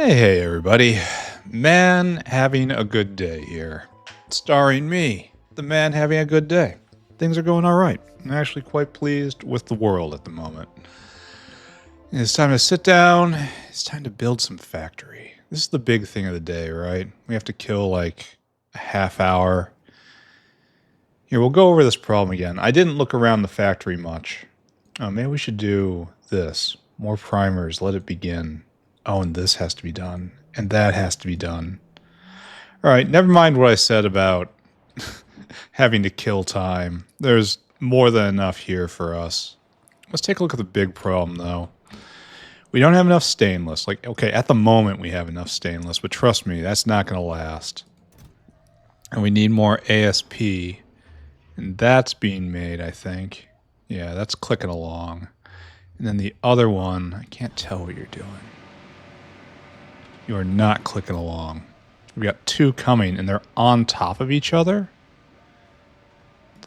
Hey, everybody. Man having a good day here. Starring me, the man having a good day. Things are going all right. I'm actually quite pleased with the world at the moment. It's time to sit down. It's time to build some factory. This is the big thing of the day, right? We have to kill like a half hour. Here, we'll go over this problem again. I didn't look around the factory much. Oh, maybe we should do this. More primers. Let it begin. Oh, and this has to be done. And that has to be done. All right, never mind what I said about having to kill time. There's more than enough here for us. Let's take a look at the big problem, though. We don't have enough stainless. Like, okay, at the moment we have enough stainless, but trust me, that's not going to last. And we need more ASP. And that's being made, I think. Yeah, that's clicking along. And then the other one, I can't tell what you're doing. You are not clicking along. We got two coming, and they're on top of each other.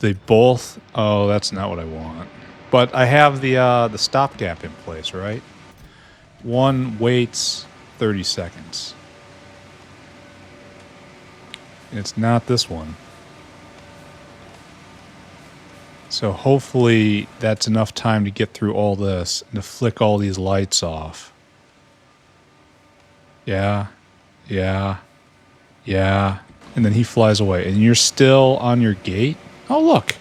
They both... Oh, that's not what I want. But I have the stopgap in place, right? One waits 30 seconds. And it's not this one. So hopefully that's enough time to get through all this and to flick all these lights off. Yeah. And then he flies away. And you're still on your gate? Oh, look.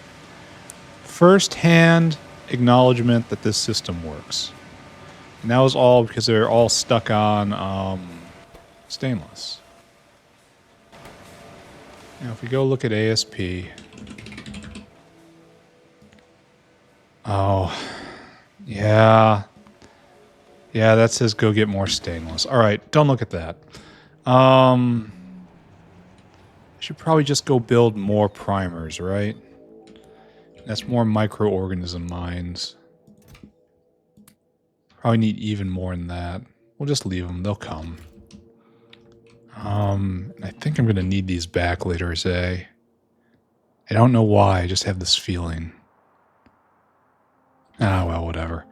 First-hand acknowledgement that this system works. And that was all because they're all stuck on stainless. Now, if we go look at ASP... Oh, yeah. Yeah, that says go get more stainless. All right, don't look at that. I should probably just go build more primers, right? That's more microorganism mines. Probably need even more than that. We'll just leave them. They'll come. I think I'm going to need these back later today. I don't know why. I just have this feeling. Ah, well, whatever.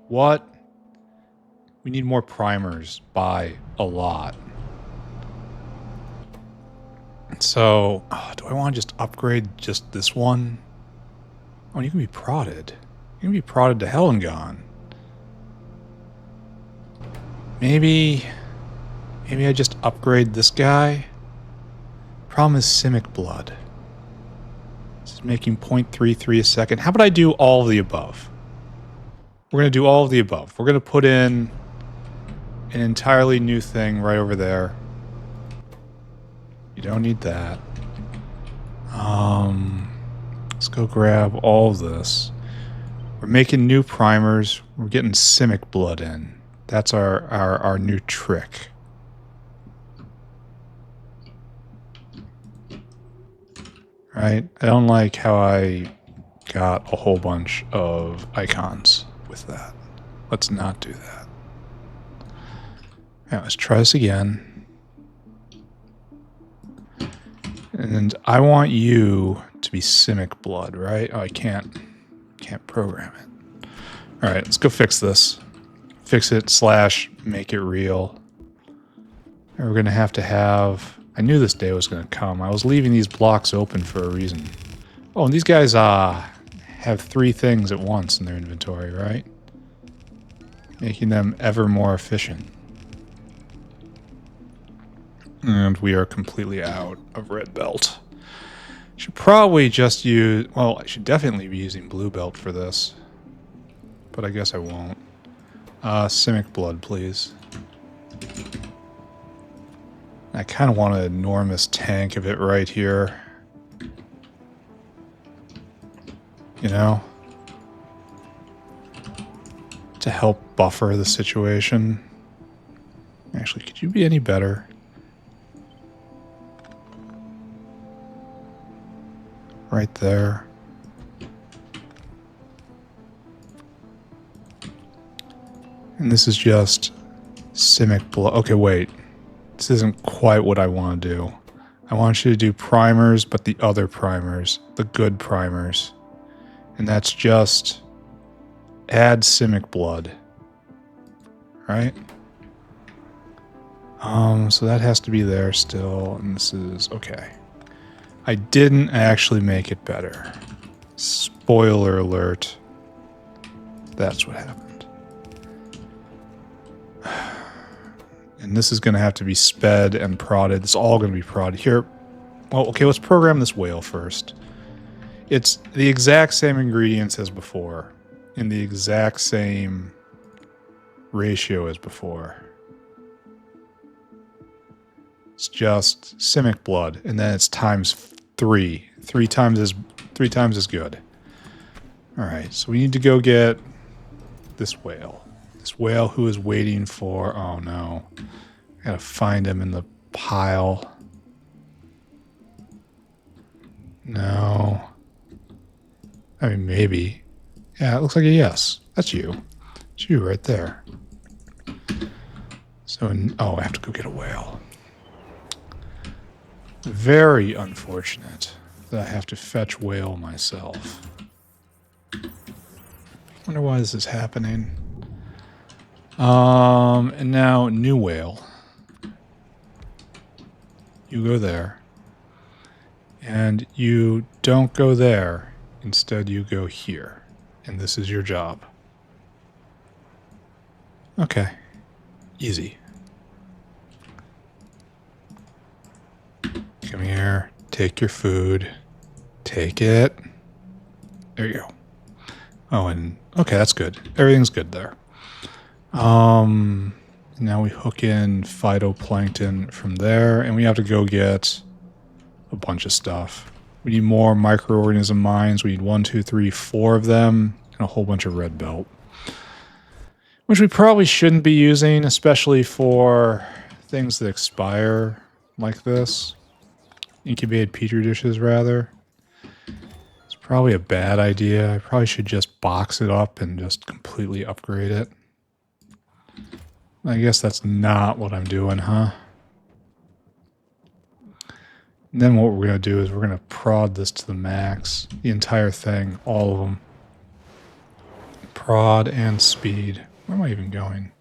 What? We need more primers by a lot. So, do I want to just upgrade just this one? Oh, you can be prodded. You can be prodded to hell and gone. Maybe I just upgrade this guy. Problem is Simic blood. This is making 0.33 a second. How about I do all of the above? We're going to do all of the above. We're going to put in an entirely new thing right over there. You don't need that. Let's go grab all of this. We're making new primers. We're getting Simic blood in. That's our new trick. Right? I don't like how I got a whole bunch of icons with that. Let's not do that. Yeah, let's try this again. And I want you to be Simic blood, right? Oh, I can't program it. All right, let's go fix this. Fix it / make it real. And we're going to have... I knew this day was going to come. I was leaving these blocks open for a reason. Oh, and these guys have 3 things at once in their inventory, right? Making them ever more efficient. And we are completely out of red belt. Should probably just use... Well, I should definitely be using blue belt for this. But I guess I won't. Simic blood, please. I kind of want an enormous tank of it right here. You know? To help buffer the situation. Actually, could you be any better? Right there. And this is just Simic blood. Okay, wait. This isn't quite what I want to do. I want you to do primers, but the other primers. The good primers. And that's just add Simic blood. right? So that has to be there still, and this is okay. I didn't actually make it better. Spoiler alert. That's what happened. And this is going to have to be sped and prodded. It's all going to be prodded. Here, well, okay, let's program this whale first. It's the exact same ingredients as before, in the exact same ratio as before. It's just Simic blood, and then it's times 3. 3 times as good. All right, so we need to go get this whale. This whale who is waiting for... Oh no, I gotta find him in the pile. No. I mean, maybe. Yeah, it looks like a yes. That's you. It's you right there. So, oh, I have to go get a whale. Very unfortunate that I have to fetch whale myself. Wonder why this is happening. And now new whale. You go there. And you don't go there. Instead, you go here. And this is your job. Okay. Easy. Come here. Take your food. Take it. There you go. Oh, and okay, that's good. Everything's good there. Now we hook in phytoplankton from there, and we have to go get a bunch of stuff. We need more microorganism mines. We need 1, 2, 3, 4 of them, and a whole bunch of red belt. Which we probably shouldn't be using, especially for things that expire like this. Incubated petri dishes, rather. It's probably a bad idea. I probably should just box it up and just completely upgrade it. I guess that's not what I'm doing, huh? And then what we're going to do is we're going to prod this to the max. The entire thing, all of them. Prod and speed. Where am I even going?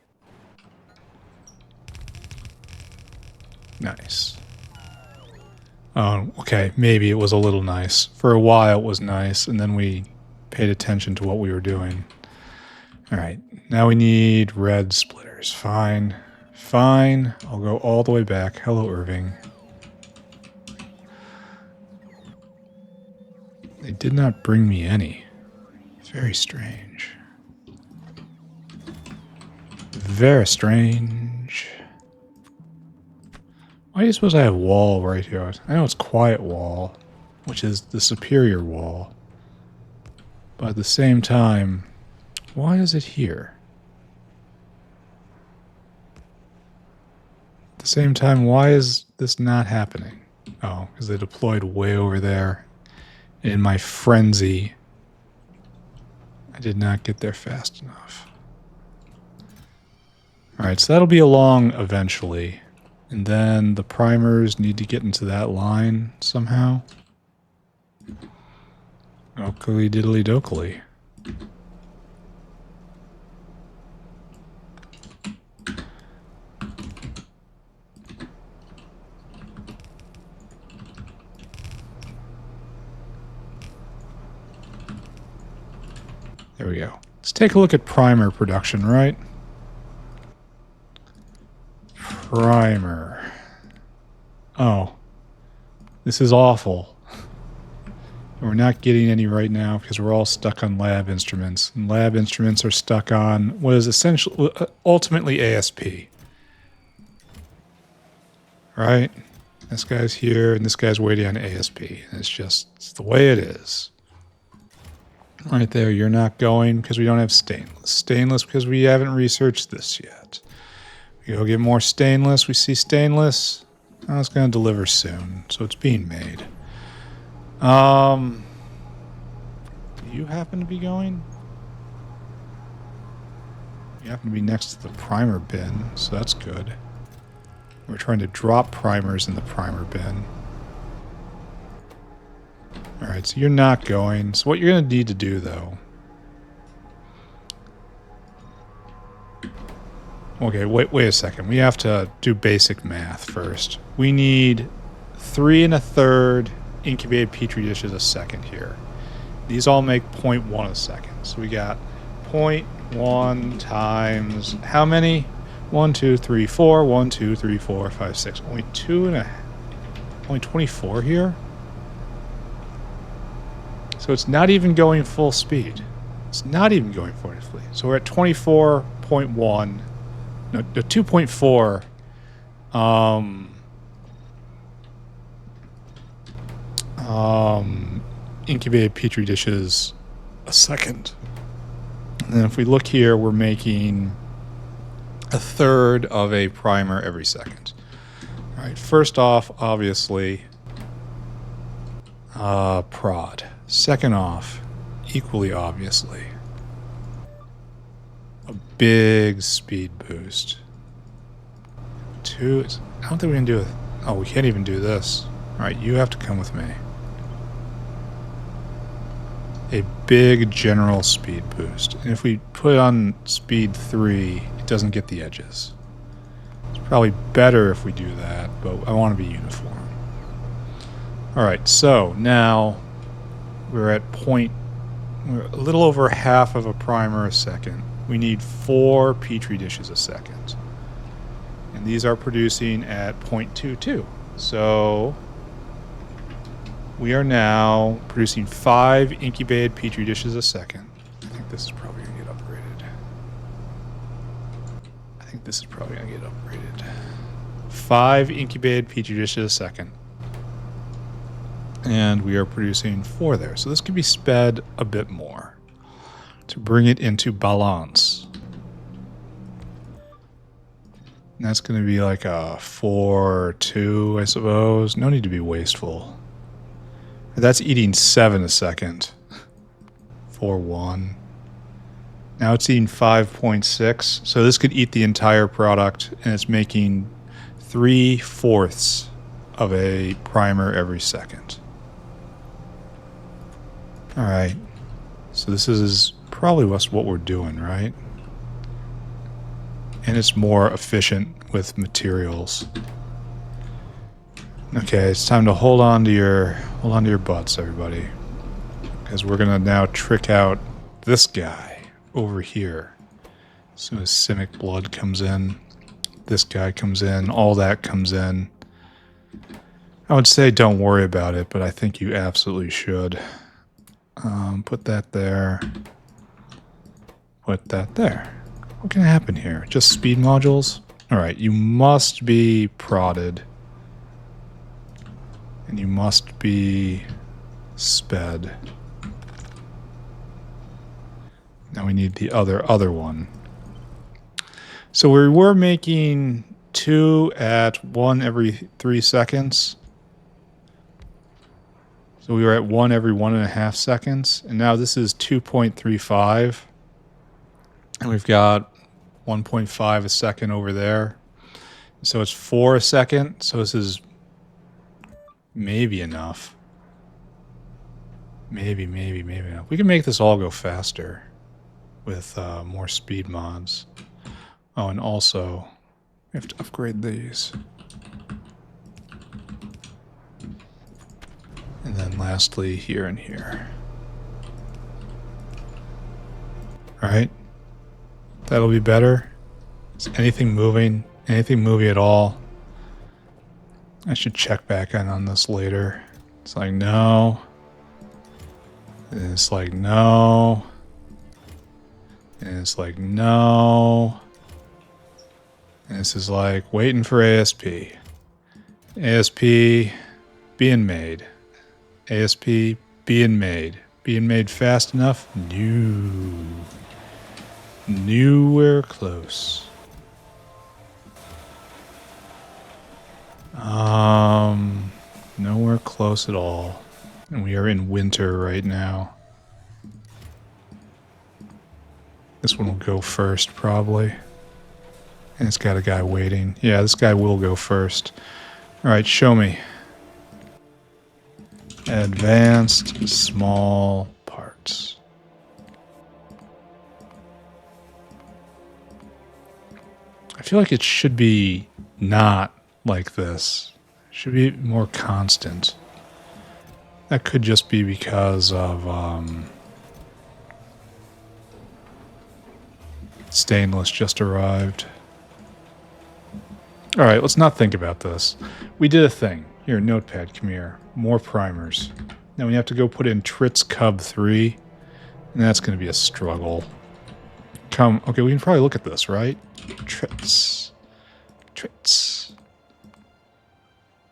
Nice. Oh, okay, maybe it was a little nice. For a while it was nice, and then we paid attention to what we were doing. Alright, now we need red splitters. Fine. Fine. I'll go all the way back. Hello, Irving. They did not bring me any. Very strange. Very strange. Why do you suppose I have wall right here? I know it's quiet wall, which is the superior wall. But at the same time, why is it here? At the same time, why is this not happening? Oh, because they deployed way over there. In my frenzy, I did not get there fast enough. Alright, so that'll be along eventually. And then the primers need to get into that line somehow. Oakley diddly dokley. There we go. Let's take a look at primer production, right? Primer. Oh. This is awful. We're not getting any right now because we're all stuck on lab instruments. And lab instruments are stuck on what is essentially, ultimately ASP. Right? This guy's here and this guy's waiting on ASP. It's the way it is. Right there, you're not going because we don't have stainless. Stainless because we haven't researched this yet. We go get more stainless. We see stainless. Oh, it's going to deliver soon, so it's being made. Do you happen to be going? You happen to be next to the primer bin, so that's good. We're trying to drop primers in the primer bin. Alright, so you're not going. So what you're going to need to do, though... Okay, wait a second. We have to do basic math first. We need 3 1/3 incubated petri dishes a second here. These all make 0.1 a second. So we got 0.1 times how many? 1, 2, 3, 4. 1, 2, 3, 4, 5, 6. Only 24 here? So it's not even going full speed. It's not even going full speed. So we're at 24.1. No, 2.4. Incubated petri dishes a second. And then if we look here, we're making 1/3 of a primer every second. All right, first off, obviously, prod. Second off, equally obviously, a big speed boost. 2, I don't think we can do it. Oh, we can't even do this. All right, you have to come with me. A big general speed boost. And if we put on speed 3, it doesn't get the edges. It's probably better if we do that, but I want to be uniform. All right, so now we're at we're a little over half of a primer a second. We need 4 petri dishes a second. And these are producing at 0.22. So we are now producing 5 incubated petri dishes a second. I think this is probably going to get upgraded. 5 incubated petri dishes a second. And we are producing 4 there. So this could be sped a bit more to bring it into balance. And that's going to be like a 4-2, I suppose. No need to be wasteful. That's eating 7 a second. 4-1. Now it's eating 5.6. So this could eat the entire product, and it's making 3/4 of a primer every second. All right. So this is probably what we're doing, right? And it's more efficient with materials. Okay, it's time to hold on to your butts, everybody, because we're gonna now trick out this guy over here. As soon as Simic blood comes in, this guy comes in, all that comes in. I would say don't worry about it, but I think you absolutely should. Put that there. Put that there. What can happen here? Just speed modules? Alright, you must be prodded. And you must be sped. Now we need the other one. So we were making 2 at 1 every 3 seconds. So we were at 1 every 1.5 seconds. And now this is 2.35. And we've got 1.5 a second over there. So it's 4 a second. So this is maybe enough. Maybe enough. We can make this all go faster with more speed mods. Oh, and also we have to upgrade these. And then lastly, here and here. All right. That'll be better. Is anything moving? Anything moving at all? I should check back on this later. It's like, no. And it's like, no. And it's like, no. And this is like, waiting for ASP. ASP being made. ASP being made. Being made fast enough? No. Nowhere close. Nowhere close at all. And we are in winter right now. This one will go first, probably. And it's got a guy waiting. Yeah, this guy will go first. Alright, show me. Advanced small parts. I feel like it should be not like this. It should be more constant. That could just be because of stainless just arrived. All right, let's not think about this. We did a thing. Here, notepad, come here. More primers. Now we have to go put in Trits Cub 3, and that's going to be a struggle. Okay, we can probably look at this, right? Trits.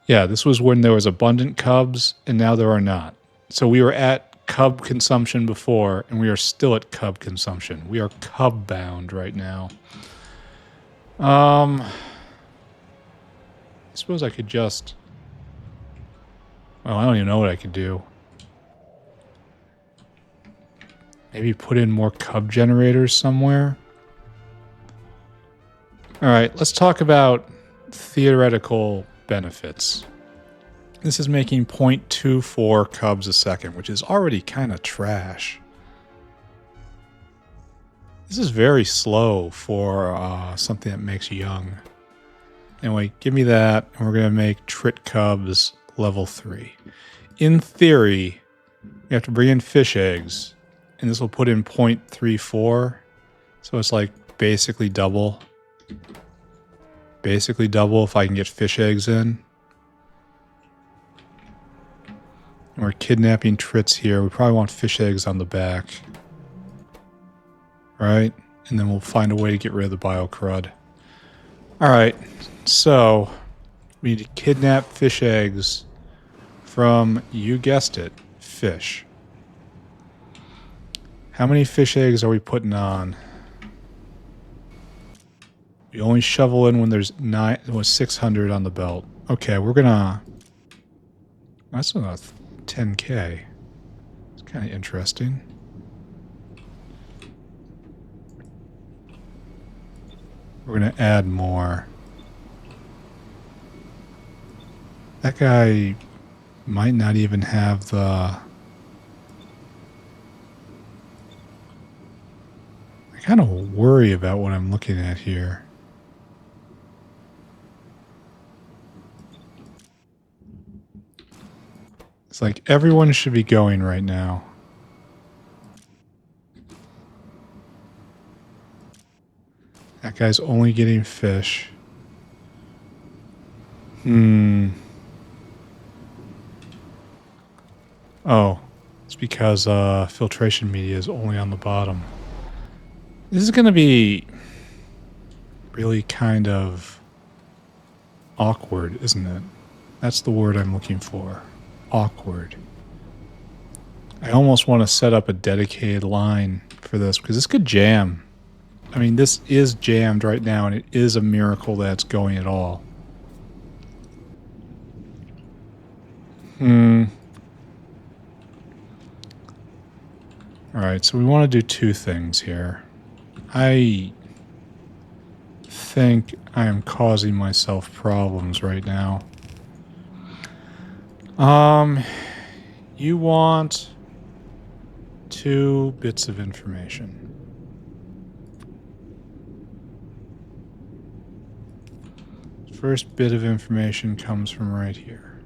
Yeah, this was when there was abundant cubs, and now there are not. So we were at cub consumption before, and we are still at cub consumption. We are cub bound right now. I suppose I could just... Well, I don't even know what I could do. Maybe put in more cub generators somewhere. All right, let's talk about theoretical benefits. This is making 0.24 cubs a second, which is already kind of trash. This is very slow for something that makes young. Anyway, give me that, and we're going to make Trit Cubs level 3. In theory, we have to bring in fish eggs, and this will put in 0.34, so it's like basically double. Basically double if I can get fish eggs in. And we're kidnapping Trits here. We probably want fish eggs on the back. Right? And then we'll find a way to get rid of the bio-crud. Alright, so we need to kidnap fish eggs from, you guessed it, fish. How many fish eggs are we putting on? We only shovel in when there's 600 on the belt. Okay, we're gonna... That's about 10k. It's kind of interesting. We're gonna add more. That guy might not even have the... I kind of worry about what I'm looking at here. It's like everyone should be going right now. That guy's only getting fish. Oh, it's because filtration media is only on the bottom. This is going to be really kind of awkward, isn't it? That's the word I'm looking for. Awkward. I almost want to set up a dedicated line for this because this could jam. I mean, this is jammed right now, and it is a miracle that it's going at all. Alright, so we want to do two things here. I think I am causing myself problems right now. You want 2 bits of information. First bit of information comes from right here.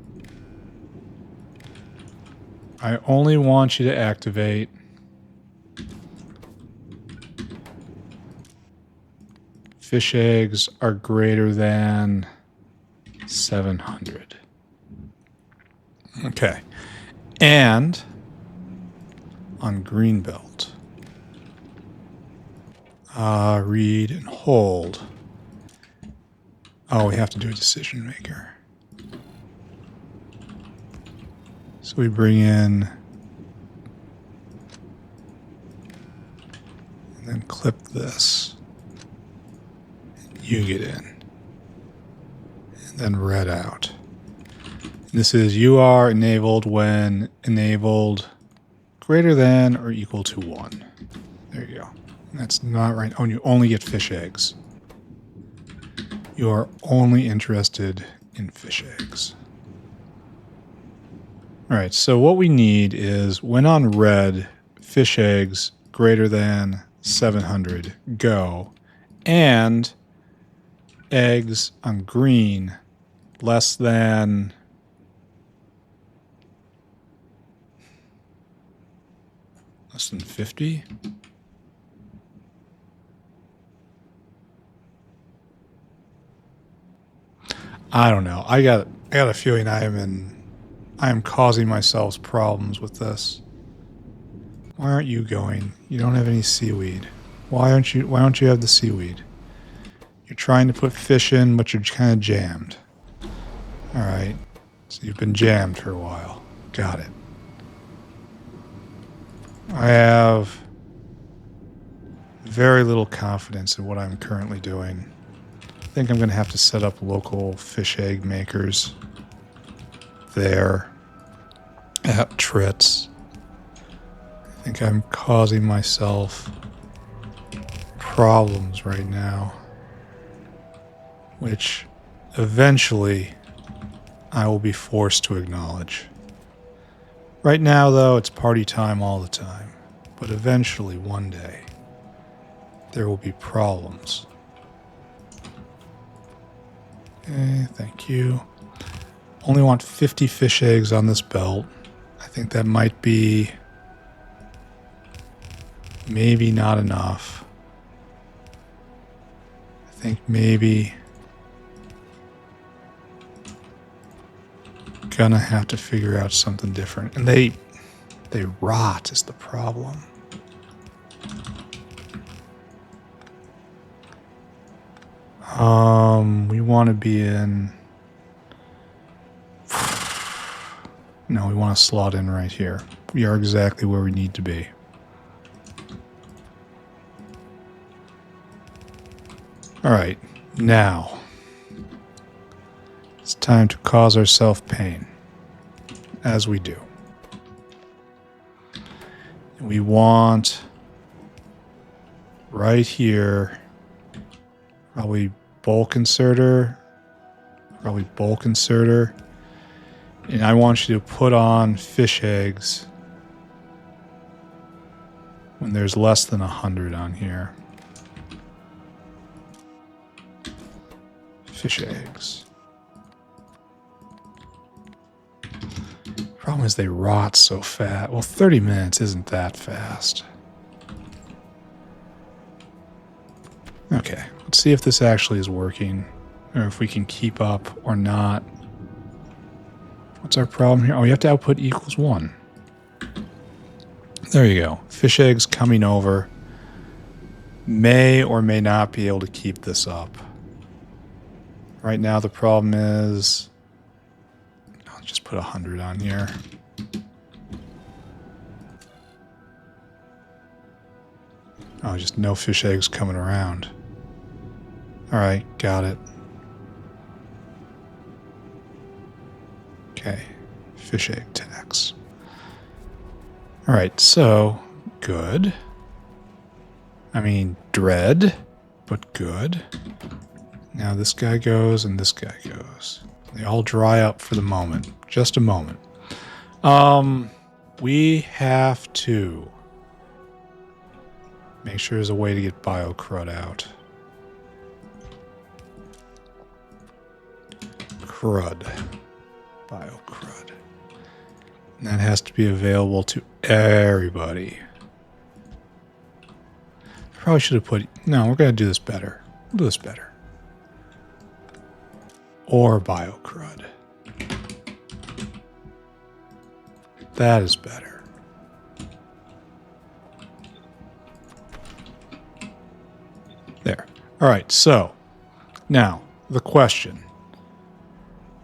I only want you to activate fish eggs are greater than 700. Okay. And on Greenbelt, read and hold. Oh, we have to do a decision maker. So we bring in and then clip this. You get in. And then read out. And this is you are enabled when enabled greater than or equal to 1. There you go. And that's not right. Oh, you only get fish eggs. You are only interested in fish eggs. All right, so what we need is when on red, fish eggs greater than 700, go. And eggs on green less than 50? I don't know. I got a feeling I am causing myself problems with this. Why aren't you going? You don't have any seaweed. Why don't you have the seaweed? You're trying to put fish in, but you're kind of jammed. All right. So you've been jammed for a while. Got it. I have very little confidence in what I'm currently doing. I think I'm going to have to set up local fish egg makers there at Trits. I think I'm causing myself problems right now, which eventually I will be forced to acknowledge. Right now, though, it's party time all the time, but eventually, one day, there will be problems. Okay, thank you. Only want 50 fish eggs on this belt. I think that might be maybe not enough. I think maybe gonna have to figure out something different. And they rot is the problem. We want to be in... No, we want to slot in right here. We are exactly where we need to be. Alright, now it's time to cause ourselves pain, as we do. We want right here, probably bulk inserter, and I want you to put on fish eggs when there's less than 100 on here. Fish eggs. Problem is they rot so fast. Well, 30 minutes isn't that fast. Okay, let's see if this actually is working, or if we can keep up or not. What's our problem here? Oh, we have to output equals 1. There you go. Fish eggs coming over. May or may not be able to keep this up. Right now the problem is... I'll just put 100 on here. Oh, just no fish eggs coming around. Alright, got it. Okay, fish egg tax. Alright, so, good. I mean, dread, but good. Now this guy goes and this guy goes. They all dry up for the moment. Just a moment. We have to make sure there's a way to get bio-crud out. Crud. Bio-crud. And that has to be available to everybody. I probably should have put... No, we're going to do this better. We'll do this better. Or bio-crud. That is better. There. Alright, so, now, the question.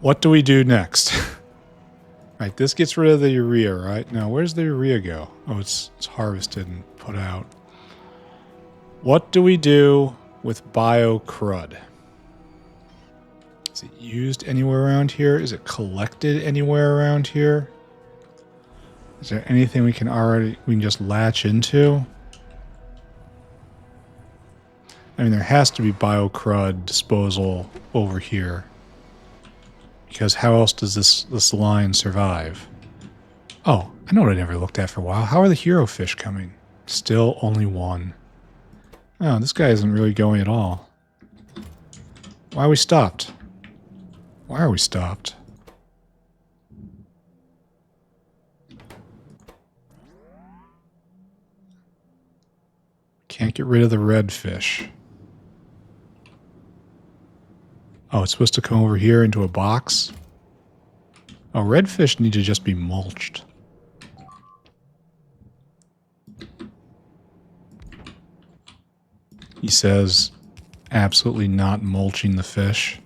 What do we do next? Right, this gets rid of the urea, right? Now, where's the urea go? Oh, it's harvested and put out. What do we do with bio-crud? Is it used anywhere around here? Is it collected anywhere around here? Is there anything we can just latch into? I mean, there has to be bio-crud disposal over here. Because how else does this line survive? Oh, I know what I never looked at for a while. How are the hero fish coming? Still only 1. Oh, this guy isn't really going at all. Why are we stopped? Why are we stopped? Can't get rid of the red fish. Oh, it's supposed to come over here into a box? Oh, red fish need to just be mulched. He says, absolutely not mulching the fish.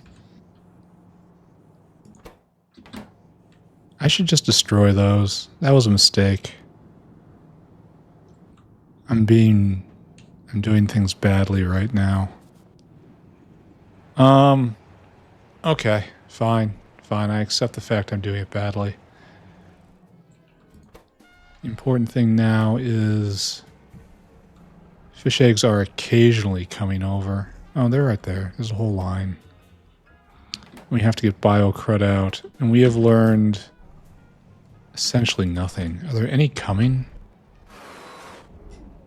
I should just destroy those. That was a mistake. I'm doing things badly right now. Okay, fine. Fine, I accept the fact I'm doing it badly. The important thing now is fish eggs are occasionally coming over. Oh, they're right there. There's a whole line. We have to get biocrud out, and we have learned essentially nothing. Are there any coming?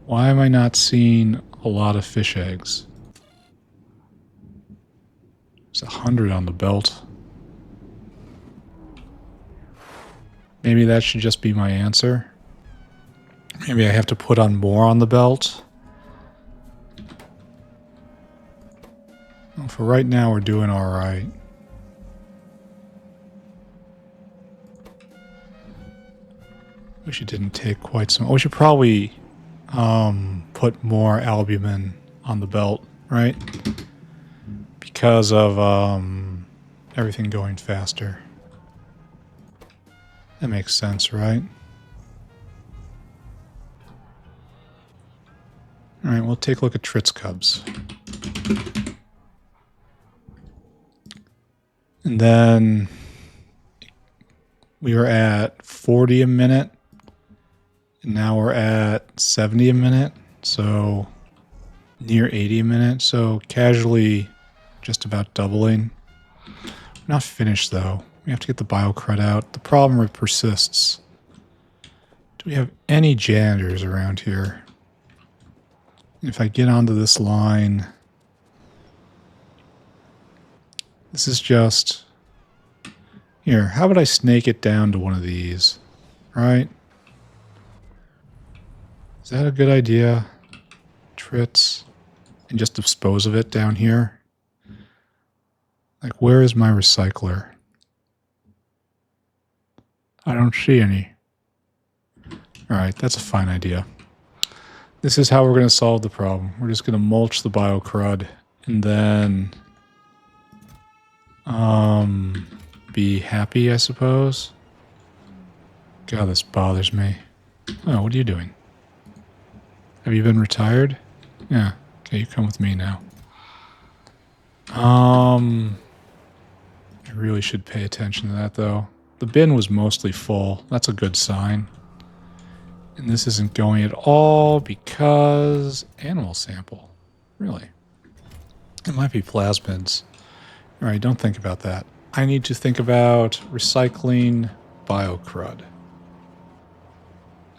Why am I not seeing a lot of fish eggs? There's 100 on the belt. Maybe that should just be my answer. Maybe I have to put on more on the belt. Well, for right now, we're doing all right. Wish it didn't take quite some... We should probably put more albumin on the belt, right? Because of everything going faster. That makes sense, right? Alright, we'll take a look at Trits cubs. And then we were at 40 a minute. And now we're at 70 a minute. So near 80 a minute. So casually just about doubling. We're not finished though. We have to get the biocrud out. The problem persists. Do we have any janitors around here? If I get onto this line, this is just... Here, how about I snake it down to one of these? Right? Is that a good idea? Trits. And just dispose of it down here? Like, where is my recycler? I don't see any. Alright, that's a fine idea. This is how we're going to solve the problem. We're just going to mulch the biocrud and then be happy, I suppose. God, this bothers me. Oh, what are you doing? Have you been retired? Yeah. Okay, you come with me now. I really should pay attention to that, though. The bin was mostly full. That's a good sign. And this isn't going at all because animal sample. Really? It might be plasmids. All right, don't think about that. I need to think about recycling biocrud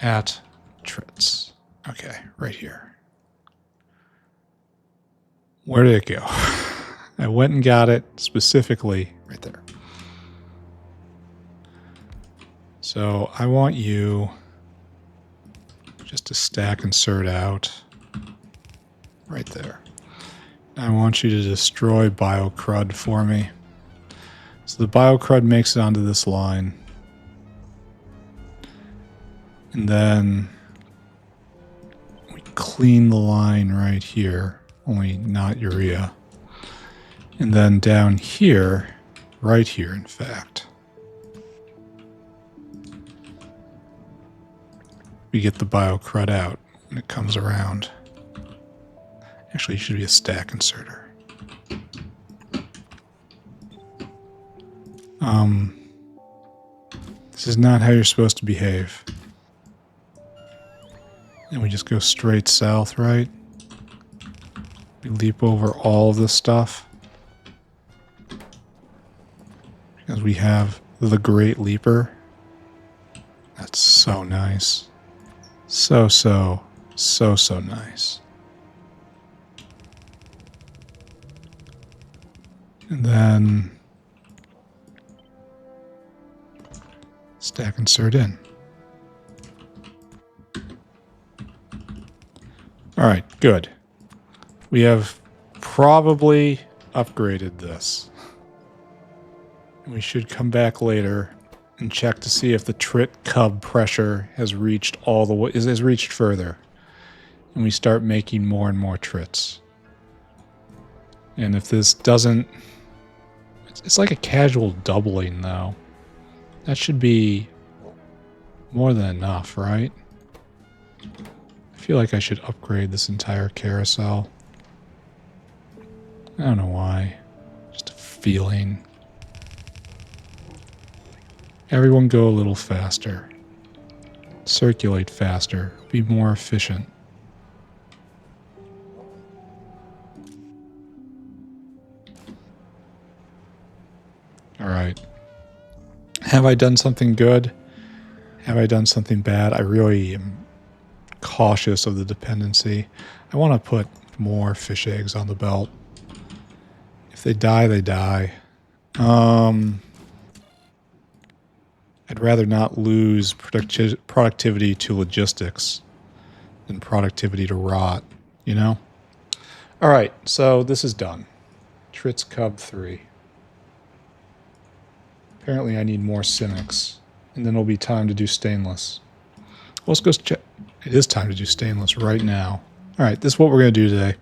at Trits. Okay, right here. Where did it go? I went and got it specifically right there. So I want you just to stack insert out right there. I want you to destroy biocrud for me. So the biocrud makes it onto this line. And then we clean the line right here, only not urea. And then down here, right here in fact, we get the biocrud out when it comes around. Actually, it should be a stack inserter. This is not how you're supposed to behave. And we just go straight south, right? We leap over all of this stuff. Because we have the Great Leaper. That's so nice. So nice. And then stack insert in. All right, good. We have probably upgraded this. We should come back later and check to see if the Trit cub pressure has reached all the way, has reached further. And we start making more and more Trits. And if this doesn't, it's like a casual doubling though. That should be more than enough, right? I feel like I should upgrade this entire carousel. I don't know why. Just a feeling. Everyone go a little faster. Circulate faster. Be more efficient. All right. Have I done something good? Have I done something bad? I really am cautious of the dependency. I want to put more fish eggs on the belt. If they die, they die. I'd rather not lose productivity to logistics than productivity to rot, you know? All right, so this is done. Trits Cub 3. Apparently I need more Simics, and then it'll be time to do stainless. Well, let's go check. It is time to do stainless right now. All right, this is what we're going to do today.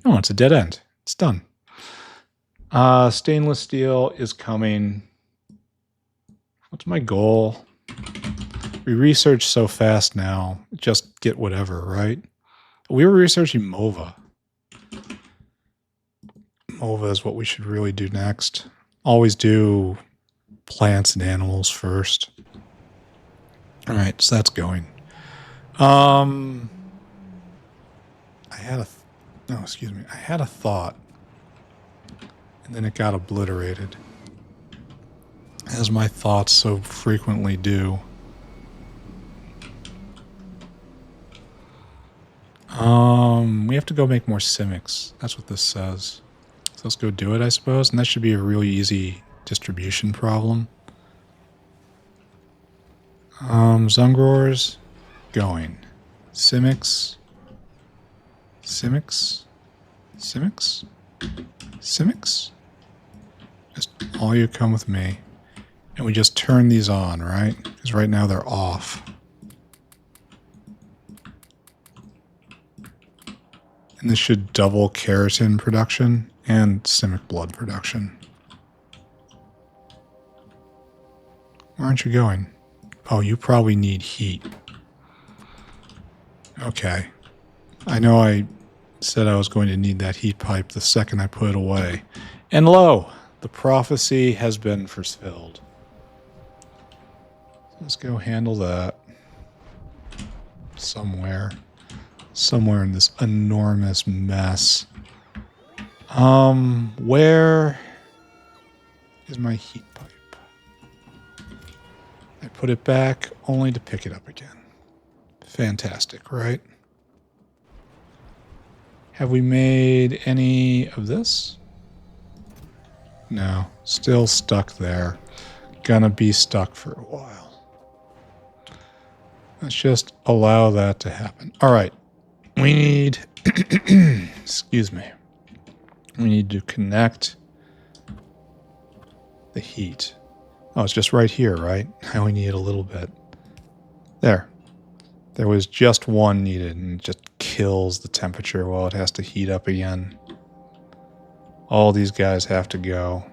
Oh, it's a dead end. It's done. Stainless steel is coming. What's my goal? We research so fast now. Just get whatever, right? We were researching MOVA. MOVA is what we should really do next. Always do plants and animals first. All right, so that's going. I had a thought, and then it got obliterated, as my thoughts so frequently do. We have to go make more Simics. That's what this says. So let's go do it, I suppose, and that should be a really easy distribution problem. Zungrors, going. Simics. Simics. Simics. Simics. Just all you come with me. And we just turn these on, right? Because right now they're off. And this should double keratin production and Simic blood production. Where aren't you going? Oh, you probably need heat. Okay. I know I said I was going to need that heat pipe the second I put it away. And lo, the prophecy has been fulfilled. Let's go handle that. Somewhere in this enormous mess. Where is my heat pipe? I put it back only to pick it up again. Fantastic, right? Have we made any of this? No, still stuck there. Gonna be stuck for a while. Let's just allow that to happen. All right. We need, excuse me. We need to connect the heat. Oh, it's just right here, right? I only need a little bit. There. There was just one needed, and it just kills the temperature while it has to heat up again. All these guys have to go.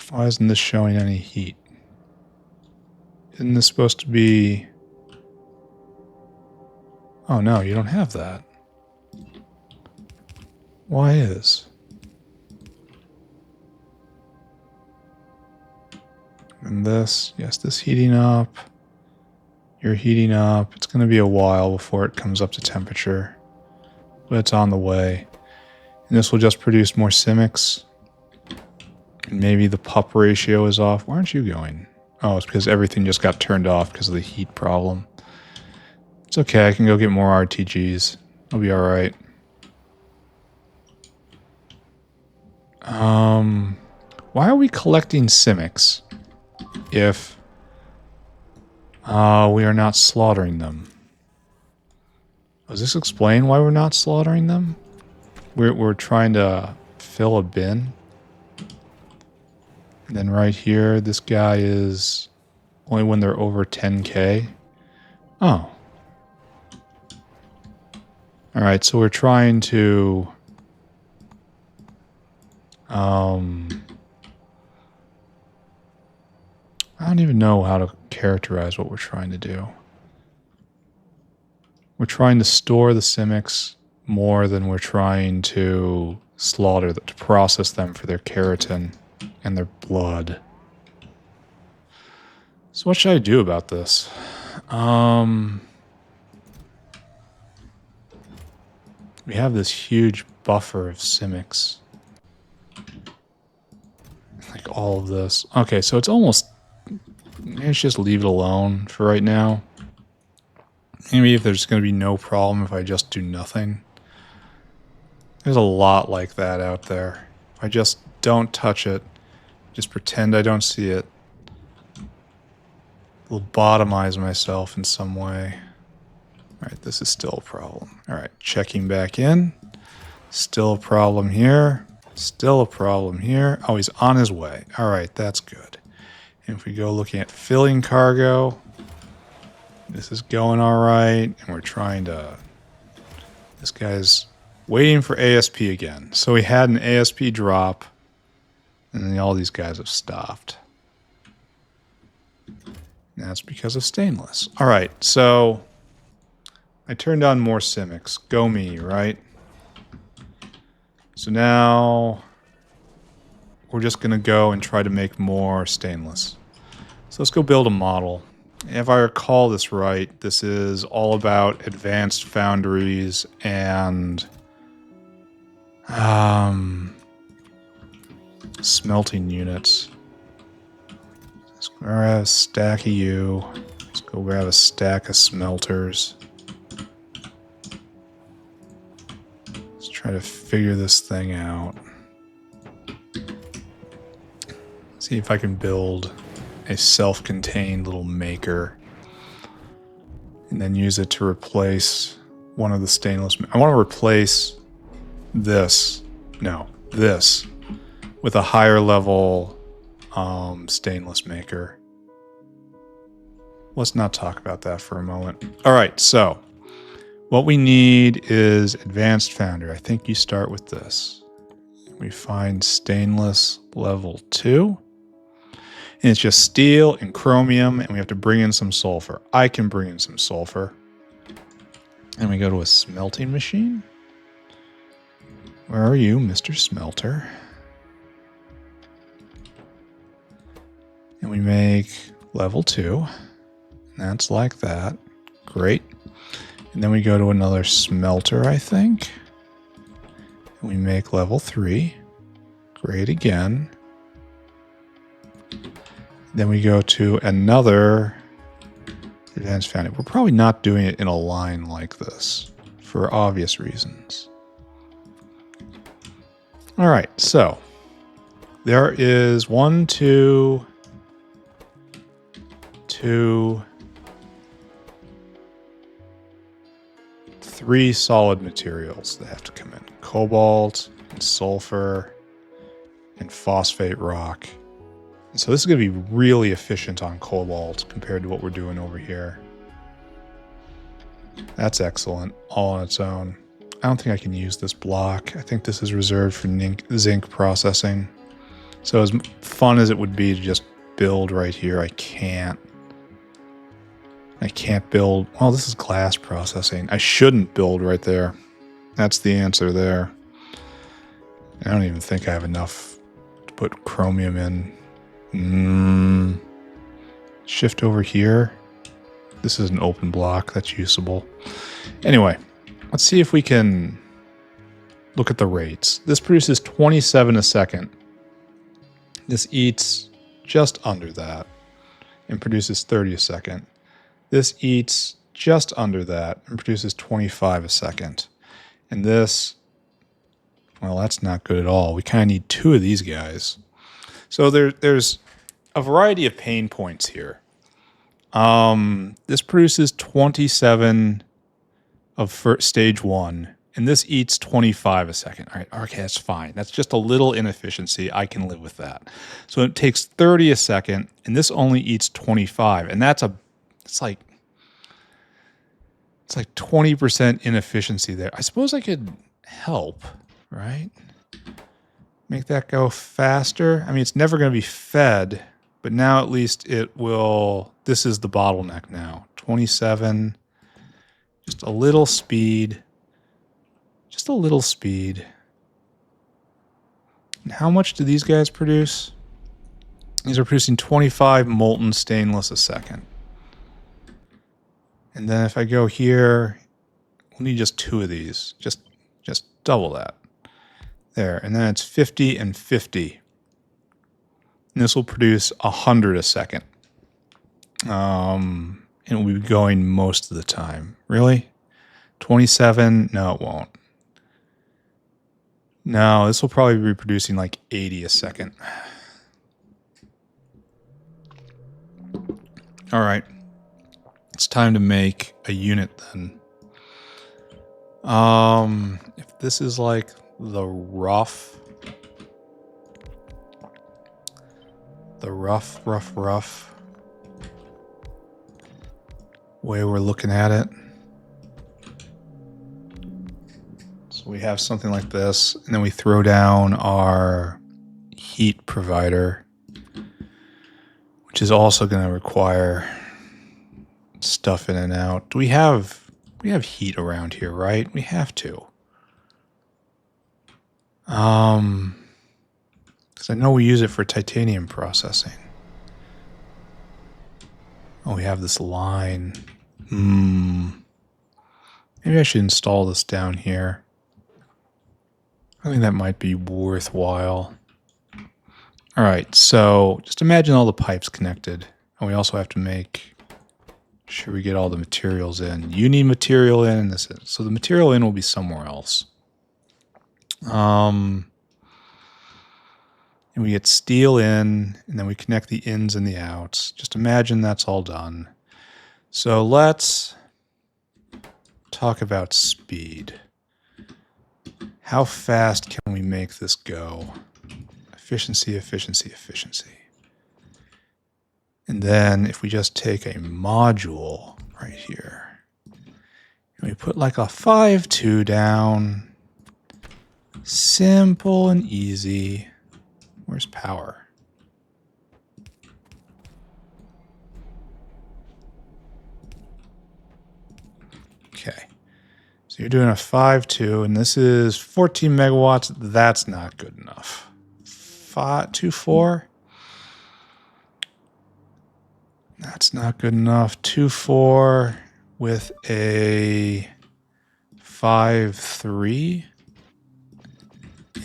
Why isn't this showing any heat? Isn't this supposed to be... Oh no, you don't have that. Why is? And this, yes, this heating up. You're heating up. It's going to be a while before it comes up to temperature. But it's on the way. And this will just produce more Simics. And maybe the pup ratio is off. Why aren't you going? Oh, it's because everything just got turned off because of the heat problem. It's okay, I can go get more RTGs. I'll be alright. Why are we collecting Simics if we are not slaughtering them? Does this explain why we're not slaughtering them? We're trying to fill a bin. And then right here, this guy is only when they're over 10k. Oh. Alright, so we're trying to... I don't even know how to characterize what we're trying to do. We're trying to store the Simics more than we're trying to slaughter them, to process them for their keratin and their blood. So what should I do about this? We have this huge buffer of Simics. Like all of this. Okay, so it's almost... Let's just leave it alone for right now. Maybe if there's going to be no problem if I just do nothing. There's a lot like that out there. If I just don't touch it, just pretend I don't see it, lobotomize myself in some way. Alright, this is still a problem. Alright, checking back in. Still a problem here. Still a problem here. Oh, he's on his way. Alright, that's good. And if we go looking at filling cargo, this is going alright. And we're trying to... This guy's waiting for ASP again. So we had an ASP drop, and then all these guys have stopped. And that's because of stainless. Alright, so... I turned on more Simics. Go me, right? So now we're just going to go and try to make more stainless. So let's go build a model. If I recall this right, this is all about advanced foundries and smelting units. Let's grab a stack of you. Let's go grab a stack of smelters. Try to figure this thing out. See if I can build a self-contained little maker and then use it to replace one of the stainless. I want to replace this with a higher level stainless maker. Let's not talk about that for a moment. All right, so what we need is advanced foundry. I think you start with this. We find stainless level 2. And it's just steel and chromium, and we have to bring in some sulfur. I can bring in some sulfur. And we go to a smelting machine. Where are you, Mr. Smelter? And we make level 2. And that's like that. Great. And then we go to another smelter, I think. And we make level 3. Great again. Then we go to another advanced foundry. We're probably not doing it in a line like this for obvious reasons. All right, so there is 1, 2, 3 solid materials that have to come in. Cobalt, and sulfur, and phosphate rock. And so this is going to be really efficient on cobalt compared to what we're doing over here. That's excellent, all on its own. I don't think I can use this block. I think this is reserved for zinc processing. So as fun as it would be to just build right here, I can't build... Well, this is glass processing. I shouldn't build right there. That's the answer there. I don't even think I have enough to put chromium in. Shift over here. This is an open block. That's usable. Anyway, let's see if we can look at the rates. This produces 27 a second. This eats just under that and produces 30 a second. This eats just under that and produces 25 a second. And this Well, that's not good at all. We kind of need 2 of these guys. So there's a variety of pain points here. This produces 27 of stage 1, and this eats 25 a second. All right, okay, that's fine. That's just a little inefficiency. I can live with that. So it takes 30 a second, and this only eats 25, and it's like 20% inefficiency there. I suppose I could help, right? Make that go faster. I mean, it's never going to be fed, but now at least it will. This is the bottleneck now. 27. Just a little speed. Just a little speed. And how much do these guys produce? These are producing 25 molten stainless a second. And then if I go here, we'll need just 2 of these. Just double that. There. And then it's 50 and 50. And this will produce 100 a second. And it will be going most of the time. Really? 27? No, it won't. No, this will probably be producing like 80 a second. All right. It's time to make a unit then. If this is like the rough way we're looking at it. So we have something like this, and then we throw down our heat provider, which is also going to require stuff in and out. We have heat around here, right? We have to. Because I know we use it for titanium processing. Oh, we have this line. Maybe I should install this down here. I think that might be worthwhile. All right, so just imagine all the pipes connected. And we also have to make sure we get all the materials in. You need material in, and this is. So the material in will be somewhere else. And we get steel in, and then we connect the ins and the outs. Just imagine that's all done. So let's talk about speed. How fast can we make this go? Efficiency, efficiency, efficiency. And then if we just take a module right here, and we put like a 5.2 down, simple and easy. Where's power? Okay. So you're doing a 5.2, and this is 14 megawatts. That's not good enough. 2.4. That's not good enough. 2.4 with a 5.3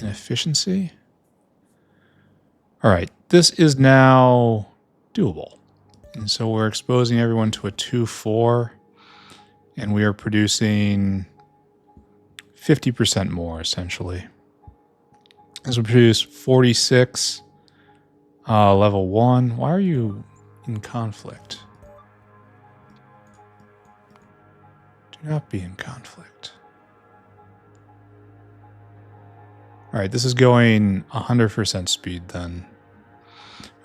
in efficiency. All right, this is now doable. And so we're exposing everyone to a 2.4, and we are producing 50% more, essentially. As we produce 46, level 1. Why are you in conflict? Do not be in conflict. All right, this is going 100% speed then.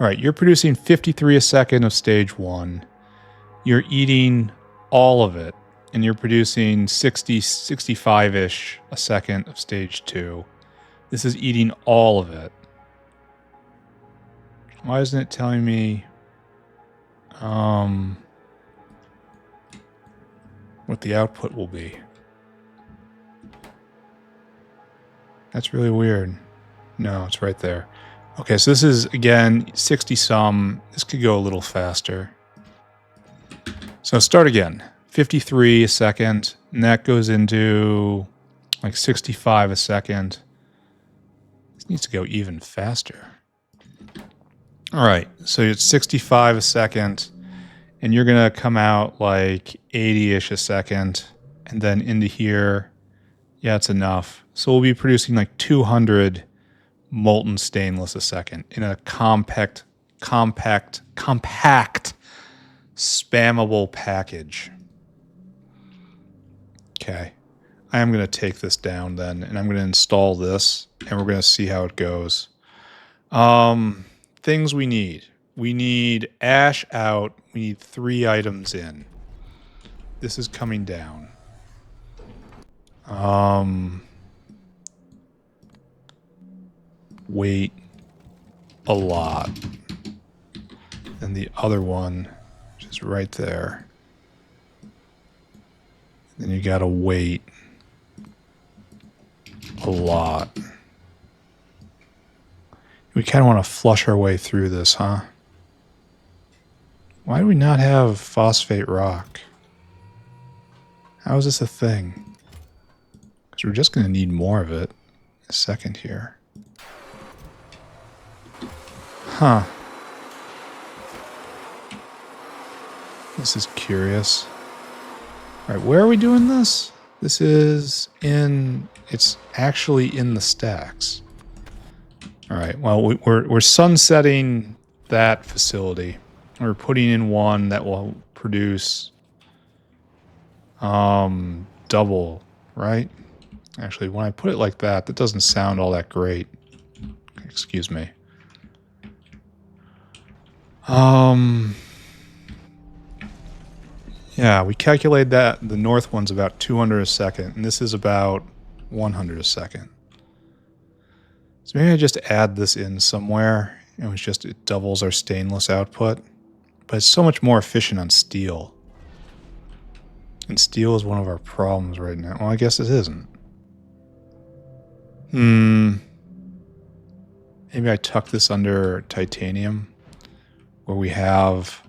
All right, you're producing 53 a second of stage 1. You're eating all of it, and you're producing 60, 65-ish a second of stage 2. This is eating all of it. Why isn't it telling me what the output will be? That's really weird. No, it's right there. Okay, so this is, again, 60-some. This could go a little faster. So start again. 53 a second, and that goes into like 65 a second. This needs to go even faster. All right, so it's 65 a second, and you're going to come out like 80-ish a second, and then into here, Yeah, it's enough. So we'll be producing like 200 molten stainless a second in a compact, spammable package. Okay. I am going to take this down then, and I'm going to install this, and we're going to see how it goes. Things we need. We need ash out. We need 3 items in. This is coming down. Wait a lot. And the other one, which is right there. Then you gotta wait a lot. We kind of want to flush our way through this, huh? Why do we not have phosphate rock? How is this a thing? Because we're just going to need more of it. A second here. Huh. This is curious. Alright, where are we doing this? This is in... It's actually in the stacks. Alright, well, we're sunsetting that facility. We're putting in one that will produce double, right? Actually, when I put it like that, that doesn't sound all that great. Excuse me. Yeah, we calculated that the north one's about 200 a second, and this is about 100 a second. So maybe I just add this in somewhere, and it doubles our stainless output. But it's so much more efficient on steel. And steel is one of our problems right now. Well, I guess it isn't. Maybe I tuck this under titanium, where we have